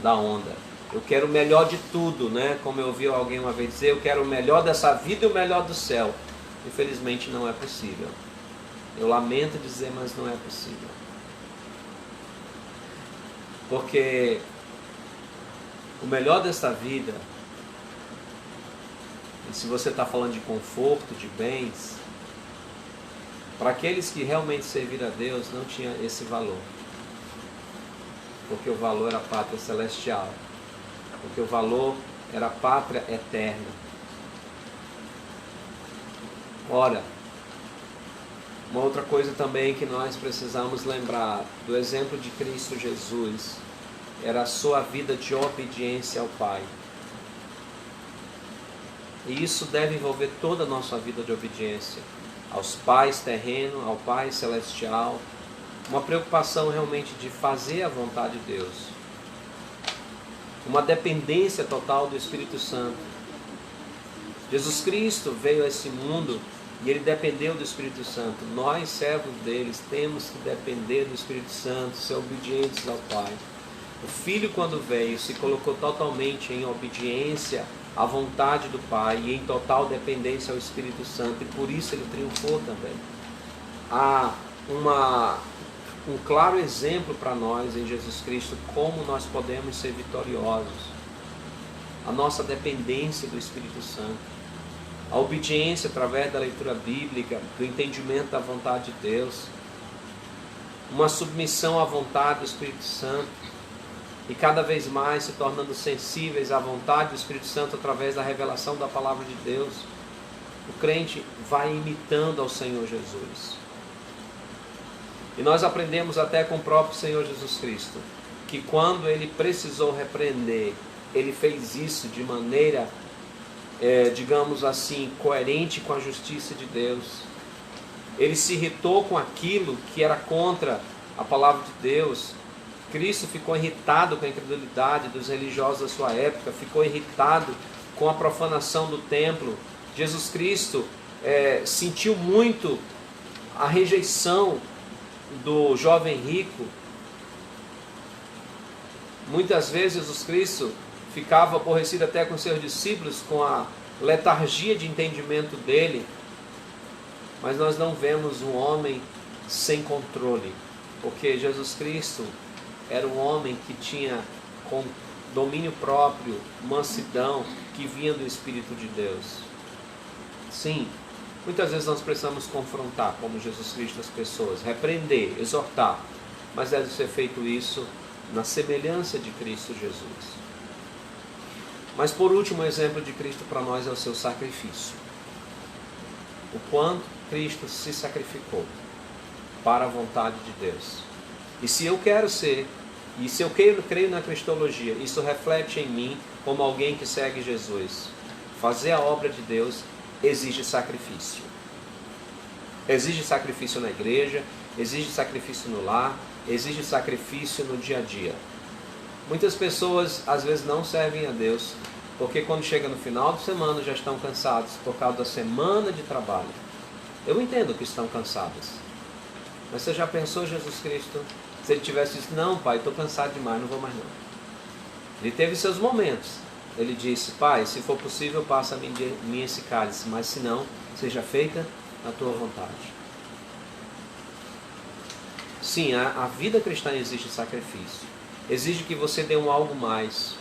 da onda. Eu quero o melhor de tudo, né? Como eu ouvi alguém uma vez dizer, eu quero o melhor dessa vida e o melhor do céu. Infelizmente não é possível. Eu lamento dizer, mas não é possível. Porque o melhor dessa vida, e se você está falando de conforto, de bens, para aqueles que realmente serviram a Deus, não tinha esse valor. Porque o valor era a pátria celestial. Porque o valor era a pátria eterna. Ora, uma outra coisa também que nós precisamos lembrar do exemplo de Cristo Jesus era a sua vida de obediência ao Pai. E isso deve envolver toda a nossa vida de obediência aos pais terrenos, ao Pai celestial. Uma preocupação realmente de fazer a vontade de Deus. Uma dependência total do Espírito Santo. Jesus Cristo veio a esse mundo e Ele dependeu do Espírito Santo. Nós, servos deles, temos que depender do Espírito Santo, ser obedientes ao Pai. O Filho, quando veio, se colocou totalmente em obediência à vontade do Pai e em total dependência ao Espírito Santo, e por isso Ele triunfou também. Há um claro exemplo para nós em Jesus Cristo, como nós podemos ser vitoriosos. A nossa dependência do Espírito Santo. A obediência através da leitura bíblica, do entendimento da vontade de Deus. Uma submissão à vontade do Espírito Santo. E cada vez mais se tornando sensíveis à vontade do Espírito Santo através da revelação da palavra de Deus. O crente vai imitando ao Senhor Jesus. E nós aprendemos até com o próprio Senhor Jesus Cristo, que quando Ele precisou repreender, Ele fez isso de maneira, digamos assim, coerente com a justiça de Deus. Ele se irritou com aquilo que era contra a palavra de Deus. Cristo ficou irritado com a incredulidade dos religiosos da sua época, ficou irritado com a profanação do templo. Jesus Cristo sentiu muito a rejeição do jovem rico. Muitas vezes Jesus Cristo ficava aborrecido até com seus discípulos, com a letargia de entendimento dele. Mas nós não vemos um homem sem controle, porque Jesus Cristo era um homem que tinha com domínio próprio, mansidão, que vinha do Espírito de Deus. Sim, muitas vezes nós precisamos confrontar, como Jesus Cristo, as pessoas, repreender, exortar, mas deve ser feito isso na semelhança de Cristo Jesus. Mas por último, o exemplo de Cristo para nós é o seu sacrifício. o quanto Cristo se sacrificou para a vontade de Deus. E se eu quero ser, e se eu creio na cristologia, isso reflete em mim como alguém que segue Jesus. Fazer a obra de Deus exige sacrifício. Exige sacrifício na igreja, exige sacrifício no lar, exige sacrifício no dia a dia. Muitas pessoas às vezes não servem a Deus, porque quando chega no final de semana já estão cansados por causa da semana de trabalho. Eu entendo que estão cansados. Mas você já pensou, Jesus Cristo, se ele tivesse dito, não pai, estou cansado demais, não vou mais não. Ele teve seus momentos. Ele disse, pai, se for possível, passa a mim esse cálice, mas se não, seja feita a tua vontade. Sim, a vida cristã exige sacrifício. Exige que você dê algo mais.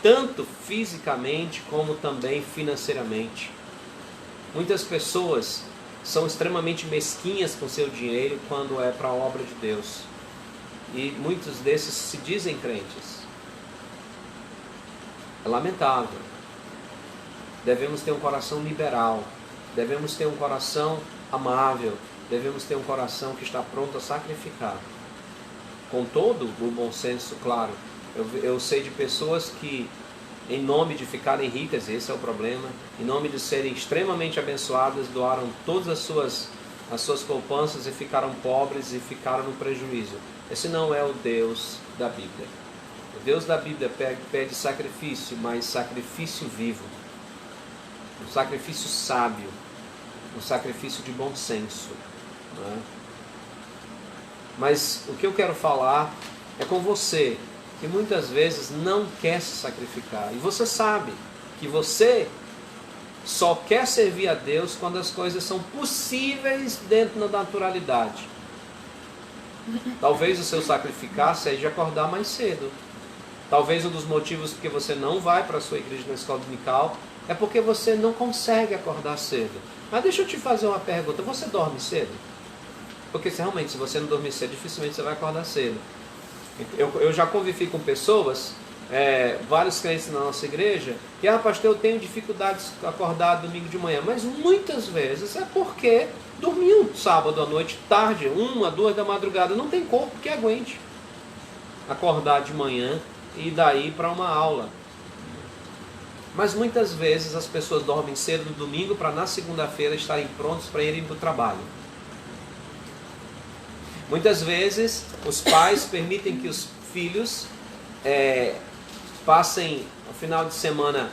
Tanto fisicamente como também financeiramente. Muitas pessoas são extremamente mesquinhas com seu dinheiro quando é para a obra de Deus. E muitos desses se dizem crentes. É lamentável. Devemos ter um coração liberal. Devemos ter um coração amável. Devemos ter um coração que está pronto a sacrificar. Com todo o bom senso, claro. Eu sei de pessoas que, em nome de ficarem ricas, esse é o problema, em nome de serem extremamente abençoadas, doaram todas as suas poupanças e ficaram pobres e ficaram no prejuízo. Esse não é o Deus da Bíblia. O Deus da Bíblia pede sacrifício, mas sacrifício vivo. Um sacrifício sábio. Um sacrifício de bom senso. Não é? Mas o que eu quero falar é com você, que muitas vezes não quer se sacrificar. E você sabe que você só quer servir a Deus quando as coisas são possíveis dentro da naturalidade. Talvez o seu sacrificar seja acordar mais cedo. Talvez um dos motivos porque você não vai para a sua igreja na escola dominical é porque você não consegue acordar cedo. Mas deixa eu te fazer uma pergunta, você dorme cedo? Porque realmente, se você não dormir cedo, dificilmente você vai acordar cedo. Eu já convivi com pessoas, vários crentes na nossa igreja, e pastor, eu tenho dificuldades de acordar domingo de manhã, mas muitas vezes é porque dormiu sábado à noite, tarde, 1, 2 da madrugada, não tem corpo que aguente acordar de manhã e daí para uma aula. Mas muitas vezes as pessoas dormem cedo no domingo para na segunda-feira estarem prontos para irem para o trabalho. Muitas vezes os pais permitem que os filhos passem o final de semana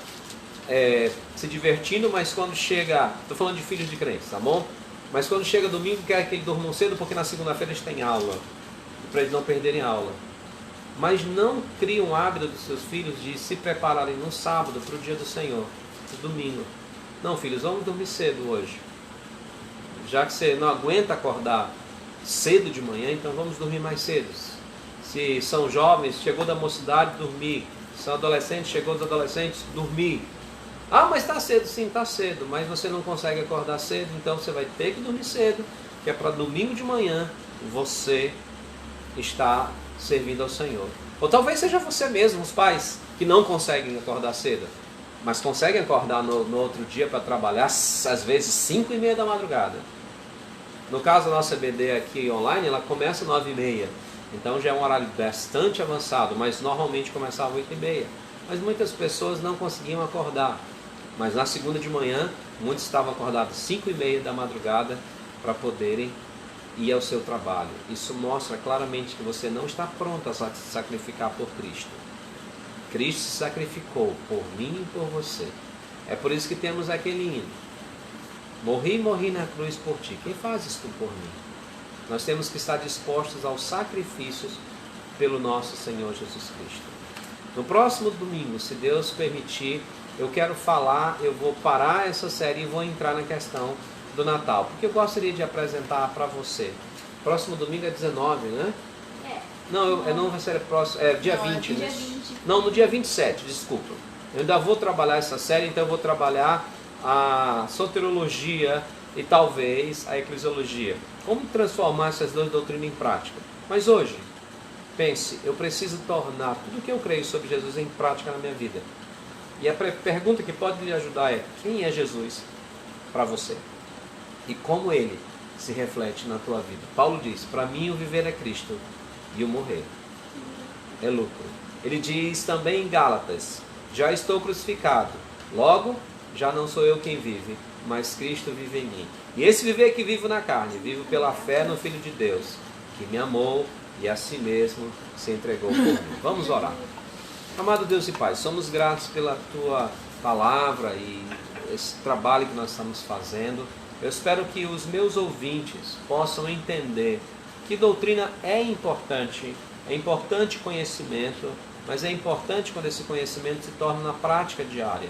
se divertindo, mas quando chega, estou falando de filhos de crentes, tá bom? Mas quando chega domingo quer que eles durmam cedo porque na segunda-feira eles têm aula, para eles não perderem aula. Mas não criam o hábito dos seus filhos de se prepararem no sábado para o dia do Senhor, no domingo. Não, filhos, vamos dormir cedo hoje. Já que você não aguenta acordar cedo de manhã, então vamos dormir mais cedo. Se são jovens, chegou da mocidade, dormir. Se são adolescentes, chegou dos adolescentes, dormir. Ah, mas está cedo. Sim, está cedo, mas você não consegue acordar cedo, então você vai ter que dormir cedo, que é para domingo de manhã você está servindo ao Senhor. Ou talvez seja você mesmo, os pais, que não conseguem acordar cedo, mas conseguem acordar no outro dia para trabalhar, às vezes 5:30 da madrugada. No caso da nossa EBD aqui online, ela começa 9:30. Então já é um horário bastante avançado, mas normalmente começava 8:30. Mas muitas pessoas não conseguiam acordar. Mas na segunda de manhã, muitos estavam acordados 5:30 da madrugada para poderem ir ao seu trabalho. Isso mostra claramente que você não está pronto a se sacrificar por Cristo. Cristo se sacrificou por mim e por você. É por isso que temos aquele hino. Morri na cruz por ti. Quem faz isso por mim? Nós temos que estar dispostos aos sacrifícios pelo nosso Senhor Jesus Cristo. No próximo domingo, se Deus permitir, eu quero falar, eu vou parar essa série e vou entrar na questão do Natal, porque eu gostaria de apresentar para você. Próximo domingo é 19, né? Não vai ser próximo, dia 20, né? 20. Não, no dia 27, desculpa. Eu ainda vou trabalhar essa série, então eu vou trabalhar a soteriologia e talvez a eclesiologia. Como transformar essas duas doutrinas em prática? Mas hoje, pense, eu preciso tornar tudo o que eu creio sobre Jesus em prática na minha vida. E a pergunta que pode lhe ajudar é, quem é Jesus? para você e como ele se reflete na tua vida. Paulo diz: para mim o viver é Cristo e o morrer é lucro. Ele diz também em Gálatas: já estou crucificado, logo já não sou eu quem vive, mas Cristo vive em mim. E esse viver que vivo na carne, vivo pela fé no Filho de Deus, que me amou e a si mesmo se entregou por mim. Vamos orar. Amado Deus e Pai, somos gratos pela Tua palavra e esse trabalho que nós estamos fazendo. Eu espero que os meus ouvintes possam entender que doutrina é importante conhecimento, mas é importante quando esse conhecimento se torna na prática diária.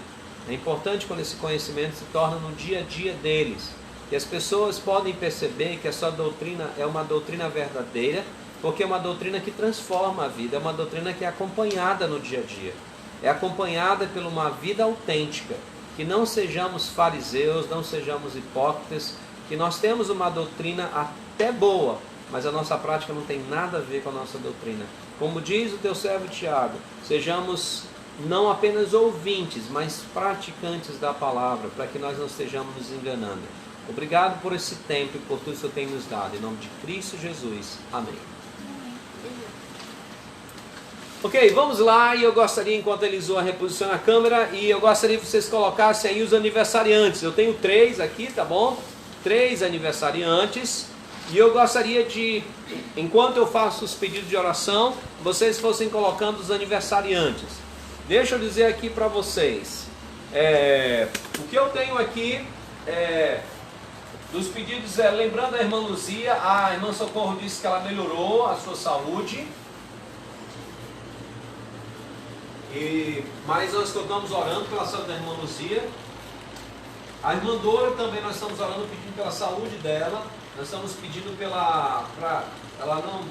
É importante quando esse conhecimento se torna no dia a dia deles. E as pessoas podem perceber que a sua doutrina é uma doutrina verdadeira, porque é uma doutrina que transforma a vida, é uma doutrina que é acompanhada no dia a dia. É acompanhada por uma vida autêntica, que não sejamos fariseus, não sejamos hipócritas, que nós temos uma doutrina até boa, mas a nossa prática não tem nada a ver com a nossa doutrina. Como diz o teu servo Tiago, sejamos não apenas ouvintes, mas praticantes da palavra, para que nós não estejamos nos enganando. Obrigado por esse tempo e por tudo que o Senhor tem nos dado. Em nome de Cristo Jesus. Amém. Ok, vamos lá, e eu gostaria, enquanto Elisua reposiciona a câmera, e eu gostaria que vocês colocassem aí os aniversariantes. Eu tenho 3 aqui, tá bom? 3 aniversariantes. E eu gostaria de, enquanto eu faço os pedidos de oração, vocês fossem colocando os aniversariantes. Deixa eu dizer aqui para vocês, o que eu tenho aqui dos pedidos lembrando a irmã Luzia, a irmã Socorro disse que ela melhorou a sua saúde. Mas nós estamos orando pela saúde da irmã Luzia. A irmã Dora também nós estamos orando, pedindo pela saúde dela. Nós estamos pedindo para ela não,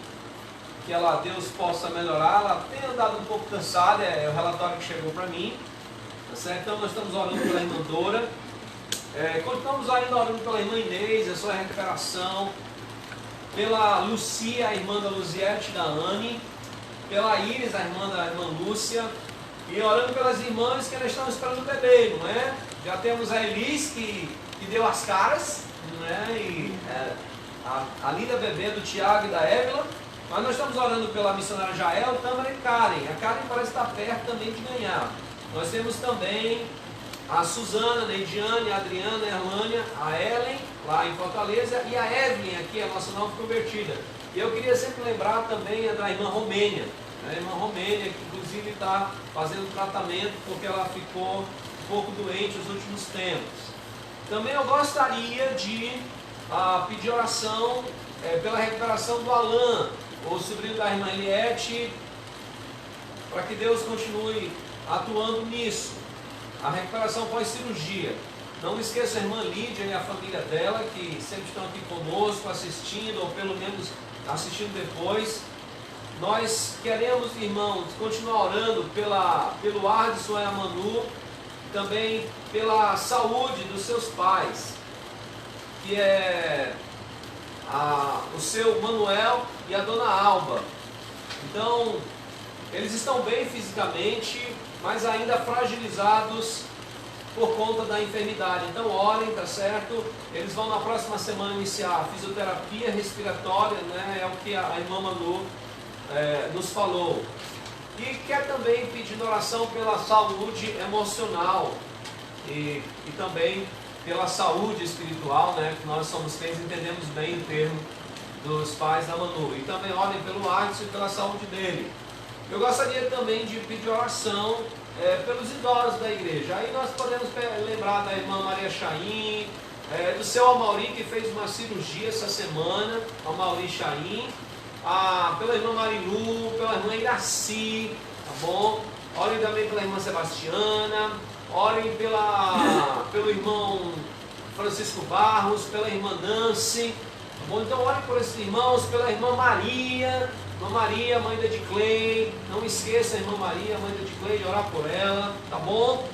que Deus possa melhorar. Ela tem andado um pouco cansada, é o relatório que chegou para mim. Tá certo? Então nós estamos orando pela irmã Dora. Continuamos ainda orando pela irmã Inês, a sua recuperação. Pela Lucia, a irmã da Luziette, da Anne. Pela Iris, a irmã da irmã Lúcia. E orando pelas irmãs que elas estão esperando o bebê, não é? Já temos a Elis que deu as caras, não é? E a linda bebê do Tiago e da Évila. Mas nós estamos orando pela missionária Jael, Tâmara e Karen. A Karen parece estar perto também de ganhar. Nós temos também a Suzana, a Neidiane, a Adriana, a Erlânia, a Ellen, lá em Fortaleza, e a Evelyn aqui, a nossa nova convertida. E eu queria sempre lembrar também da irmã Romênia. A irmã Romênia, que inclusive está fazendo tratamento porque ela ficou um pouco doente nos últimos tempos. Também eu gostaria de pedir oração pela recuperação do Alain, o sobrinho da irmã Eliette, para que Deus continue atuando nisso. A recuperação pós-cirurgia. Não esqueça a irmã Lídia e a família dela, que sempre estão aqui conosco, assistindo, ou pelo menos assistindo depois. Nós queremos, irmãos, continuar orando pelo Ardson e a Manu, também pela saúde dos seus pais, que é o seu Manuel e a dona Alba. Então, eles estão bem fisicamente, mas ainda fragilizados por conta da enfermidade. Então orem, tá certo? Eles vão na próxima semana iniciar a fisioterapia respiratória, né? É o que a irmã Manu nos falou. E quer também pedir oração pela saúde emocional e também pela saúde espiritual, né? Que nós somos crentes, entendemos bem o termo dos pais da Manu. E também orem pelo Ardson e pela saúde dele. Eu gostaria também de pedir oração pelos idosos da igreja. Aí nós podemos lembrar da irmã Maria Chaim, do seu Amauri, que fez uma cirurgia essa semana, Amauri Chaim, pela irmã Marilu, pela irmã Iraci, tá bom? Orem também pela irmã Sebastiana, orem pelo irmão Francisco Barros, pela irmã Nancy, tá bom? Então orem por esses irmãos, pela irmã Maria, mãe da Ediclei. Não esqueça a irmã Maria, mãe da Ediclei, de orar por ela, tá bom?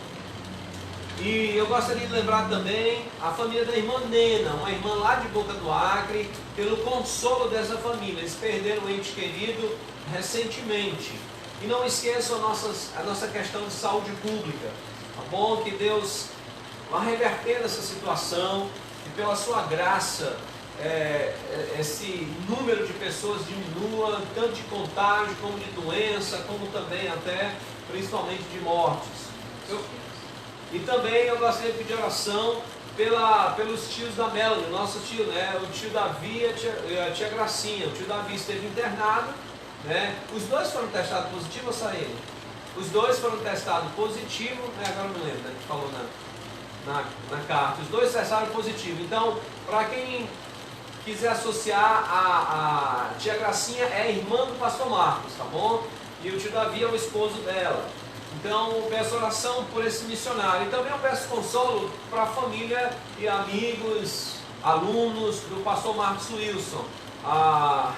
E eu gostaria de lembrar também a família da irmã Nena, uma irmã lá de Boca do Acre, pelo consolo dessa família. Eles perderam um ente querido recentemente. E não esqueçam a nossa questão de saúde pública, tá bom? Que Deus vá revertendo essa situação, e pela sua graça, esse número de pessoas diminua, tanto de contágio, como de doença, como também até, principalmente de mortes. E também eu gostaria de pedir oração pelos tios da Melanie, nosso tio, né? O tio Davi e a tia Gracinha. O tio Davi esteve internado, né? Os dois foram testados positivo ou saíram? Os dois foram testados positivo, né? Agora não lembro, né? A gente falou na carta. Os dois testaram positivo. Então, para quem quiser associar, a tia Gracinha é irmã do pastor Marcos, tá bom? E o tio Davi é o esposo dela. Então, eu peço oração por esse missionário. E também eu peço consolo para a família e amigos, alunos do pastor Marcos Wilson.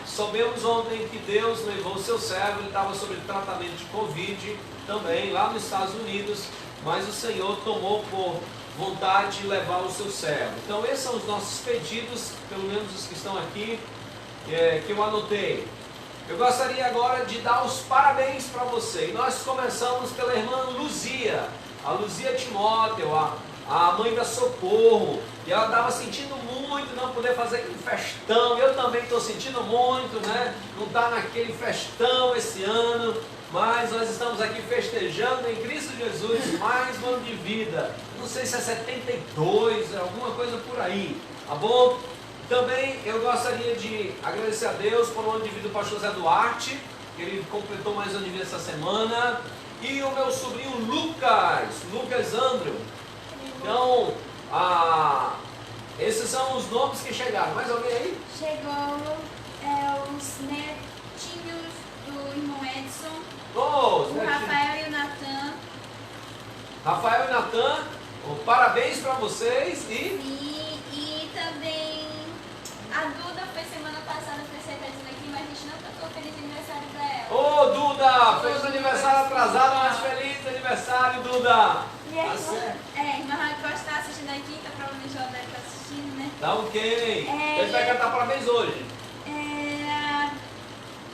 Soubemos ontem que Deus levou o seu servo, ele estava sob tratamento de Covid também, lá nos Estados Unidos, mas o Senhor tomou por vontade de levar o seu servo. Então, esses são os nossos pedidos, pelo menos os que estão aqui, que eu anotei. Eu gostaria agora de dar os parabéns para você. E nós começamos pela irmã Luzia, a Luzia Timóteo, a mãe da Socorro. E ela estava sentindo muito não poder fazer aquele festão. Eu também estou sentindo muito, né? Não está naquele festão esse ano. Mas nós estamos aqui festejando em Cristo Jesus mais um ano de vida. Não sei se é 72, alguma coisa por aí. Tá bom? Também eu gostaria de agradecer a Deus por um ano de vida do pastor Zé Duarte, que ele completou mais um ano de vida essa semana, e o meu sobrinho Lucas Andrew. Então, esses são os nomes que chegaram. Mais alguém aí? Chegou os netinhos do irmão Edson, O Rafael e o Natan. Rafael e Natan, parabéns para vocês E também a Duda foi semana passada, você está dizendo aqui, mas a gente não cantou feliz aniversário para ela. Ô Duda, feliz aniversário atrasado, mas feliz aniversário, Duda! E a irmã Raquel está assistindo aqui, então provavelmente ela deve estar assistindo, né? Tá ok. Ele vai cantar parabéns hoje. A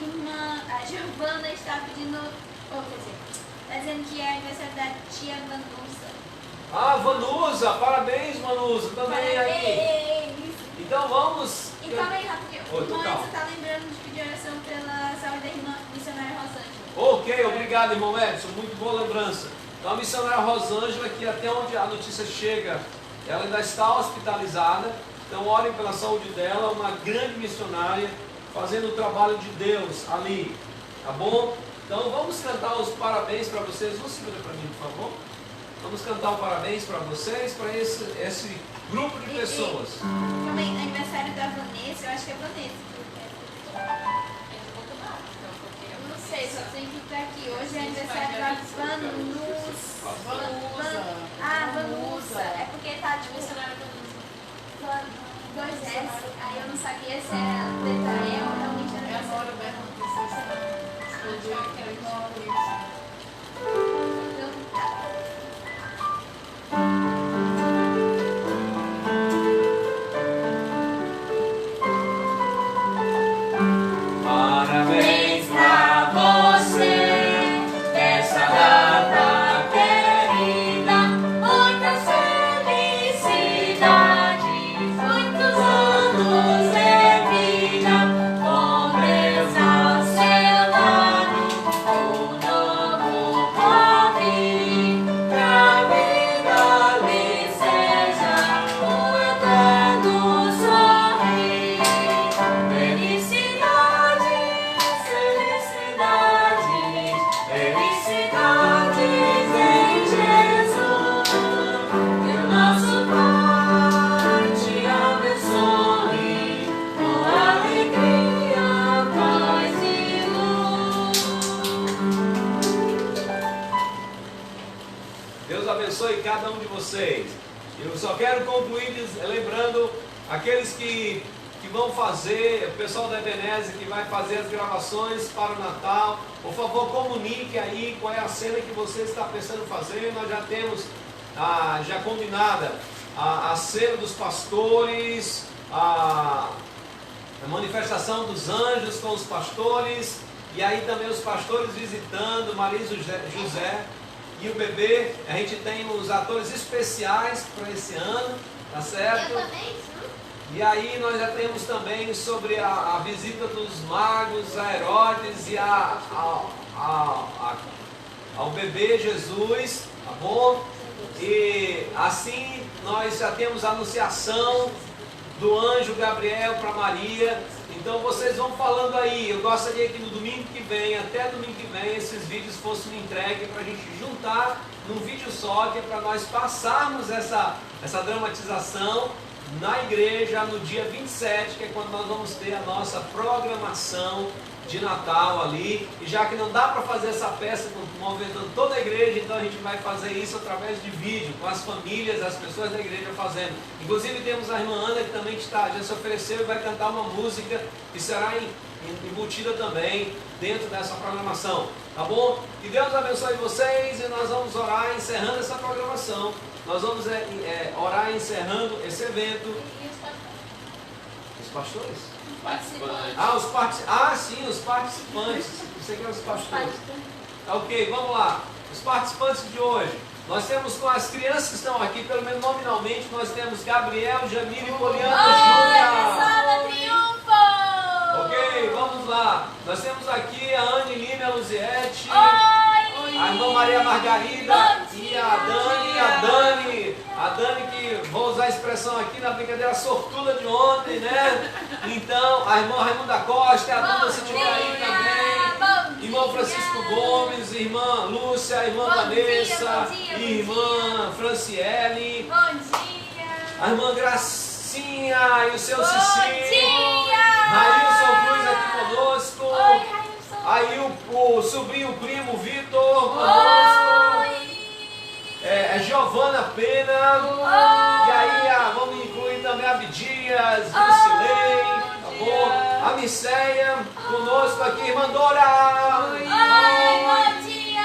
irmã, a Giovana está pedindo, está dizendo que é aniversário da tia Vanusa. Vanusa, parabéns Vanusa, também aí. Então vamos... E calma aí, rapidinho. Oi, tô calmo. Você está lembrando de pedir oração pela saúde da irmã missionária Rosângela. Ok, obrigado irmão Edson, muito boa lembrança. Então a missionária Rosângela, que até onde a notícia chega, ela ainda está hospitalizada. Então orem pela saúde dela, uma grande missionária, fazendo o trabalho de Deus ali, tá bom? Então vamos cantar os parabéns para vocês. Vamos segura para mim, por favor. Vamos cantar o parabéns para vocês, para esse grupo de pessoas. Também aniversário da Vanessa, eu acho que é Vanessa. Eu não sei, só tem que estar aqui. Hoje é aniversário da Vanusa. É porque tá tipo dois S. Aí eu não sabia se era letra E ou realmente era aniversário. Então tá. Parabéns pra você, nessa data querida, muitas felicidades, muitos anos de vida, com Deus ao seu lado, um novo convite, pra vida lhe seja um eterno sorrir. Felicidades em Jesus, que o nosso Pai te abençoe com alegria, paz e luz. Deus abençoe cada um de vocês. Eu só quero concluir lembrando aqueles que vão fazer, o pessoal da Ebenezer que vai fazer as gravações para o Natal. Por favor, comunique aí qual é a cena que você está pensando fazer. Nós já temos já combinada a cena dos pastores, a manifestação dos anjos com os pastores, e aí também os pastores visitando Maria e José. e o bebê. A gente tem os atores especiais para esse ano, tá certo? Eu também, não? E aí nós já temos também sobre a visita dos magos a Herodes e ao bebê Jesus, tá bom? E assim nós já temos a anunciação do anjo Gabriel para Maria. Então vocês vão falando aí. Eu gostaria que no domingo que vem, até domingo que vem, esses vídeos fossem entregues para a gente juntar num vídeo só, que é para nós passarmos essa dramatização na igreja no dia 27, que é quando nós vamos ter a nossa programação de Natal ali. E já que não dá para fazer essa peça movimentando toda a igreja, então a gente vai fazer isso através de vídeo, com as famílias, as pessoas da igreja fazendo. Inclusive temos a irmã Ana, que também já se ofereceu e vai cantar uma música que será embutida também dentro dessa programação, tá bom? Que Deus abençoe vocês e nós vamos orar encerrando essa programação. Nós vamos orar encerrando esse evento. E os pastores? Os pastores? Participantes. Sim, os participantes. Você que é os pastores. Tá, ok, vamos lá. Os participantes de hoje. Nós temos com as crianças que estão aqui, pelo menos nominalmente, nós temos Gabriel, Jamile e Poliana Júlia. Pessoal, triunfo! Ok, vamos lá. Nós temos aqui a Anne Lima e a Luziete. Oi! A irmã Maria Margarida Bom e dia. a Dani que vou usar a expressão aqui na brincadeira sortuda de ontem, né? Então, a irmã Raimunda Costa, a Duda se tiver aí também, irmão Francisco Gomes, irmã Lúcia, irmã Vanessa, irmã Franciele, Bom dia! a irmã Gracinha e o seu Cici, Bom dia! Railson Cruz aqui conosco. Oi, Railson! Aí o sobrinho primo Vitor conosco. Oi! É Giovana Pena. Oi! E aí vamos incluir também a Abdias, Lucilei, tá bom? A Miceia conosco aqui, irmã Dora. Oi, bom dia!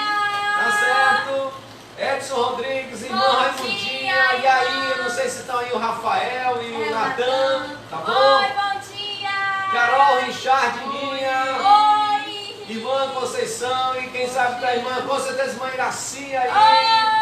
Tá certo? Edson Rodrigues, irmã Bom Raimundinha. dia, E aí, irmã. eu não sei se estão aí o Rafael e o É, Natan, tá bom? Oi, bom dia! Carol Richard Minha. Oi! Irmã Conceição e quem sabe da irmã, com certeza, irmã Iracia aí. Oi!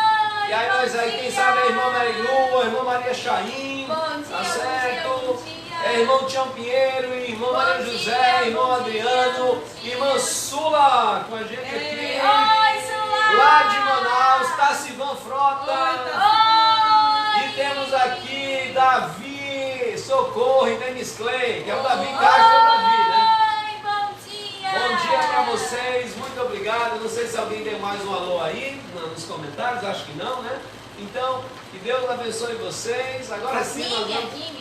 E aí nós aí, quem sabe a irmã Marilu, a irmã Maria Chaim, Bom dia, tá certo? bom dia. Irmão Tião Pinheiro, irmã Bom Maria dia, José, irmão bom Adriano, dia, bom dia. irmã Sula com a gente aqui. Oi, Sula! Lá de Manaus, Tassivan Frota. Oi! E temos aqui Davi Socorro e Denis Clay, que é o Davi Castro, é o Davi, né? Oi, bom dia! Bom dia para vocês, muito obrigado. Não sei se alguém tem mais um alô aí nos comentários, acho que não, né? Então, que Deus abençoe vocês. Agora sim nós vamos...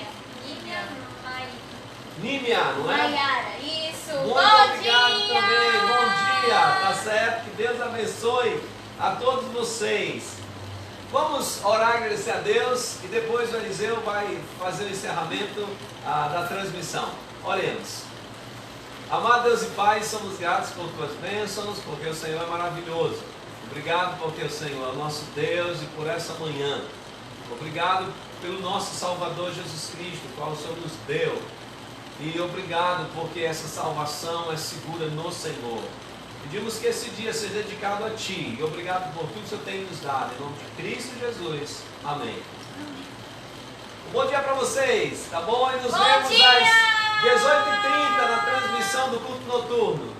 Nímia, não é? Maiara, isso! Muito bom obrigado dia! também, bom dia, tá certo? Que Deus abençoe a todos vocês. Vamos orar e agradecer a Deus e depois o Eliseu vai fazer o encerramento da transmissão. Oremos. Amado Deus e Pai, somos gratos por tuas bênçãos, porque o Senhor é maravilhoso. Obrigado porque o Senhor é o nosso Deus e por essa manhã. Obrigado pelo nosso Salvador Jesus Cristo, qual o Senhor nos deu. E obrigado porque essa salvação é segura no Senhor. Pedimos que esse dia seja dedicado a Ti. E obrigado por tudo que o Senhor tem nos dado. Em nome de Cristo Jesus. Amém. Um bom dia para vocês, tá bom? E nos vemos às 18h30 na transmissão do culto noturno.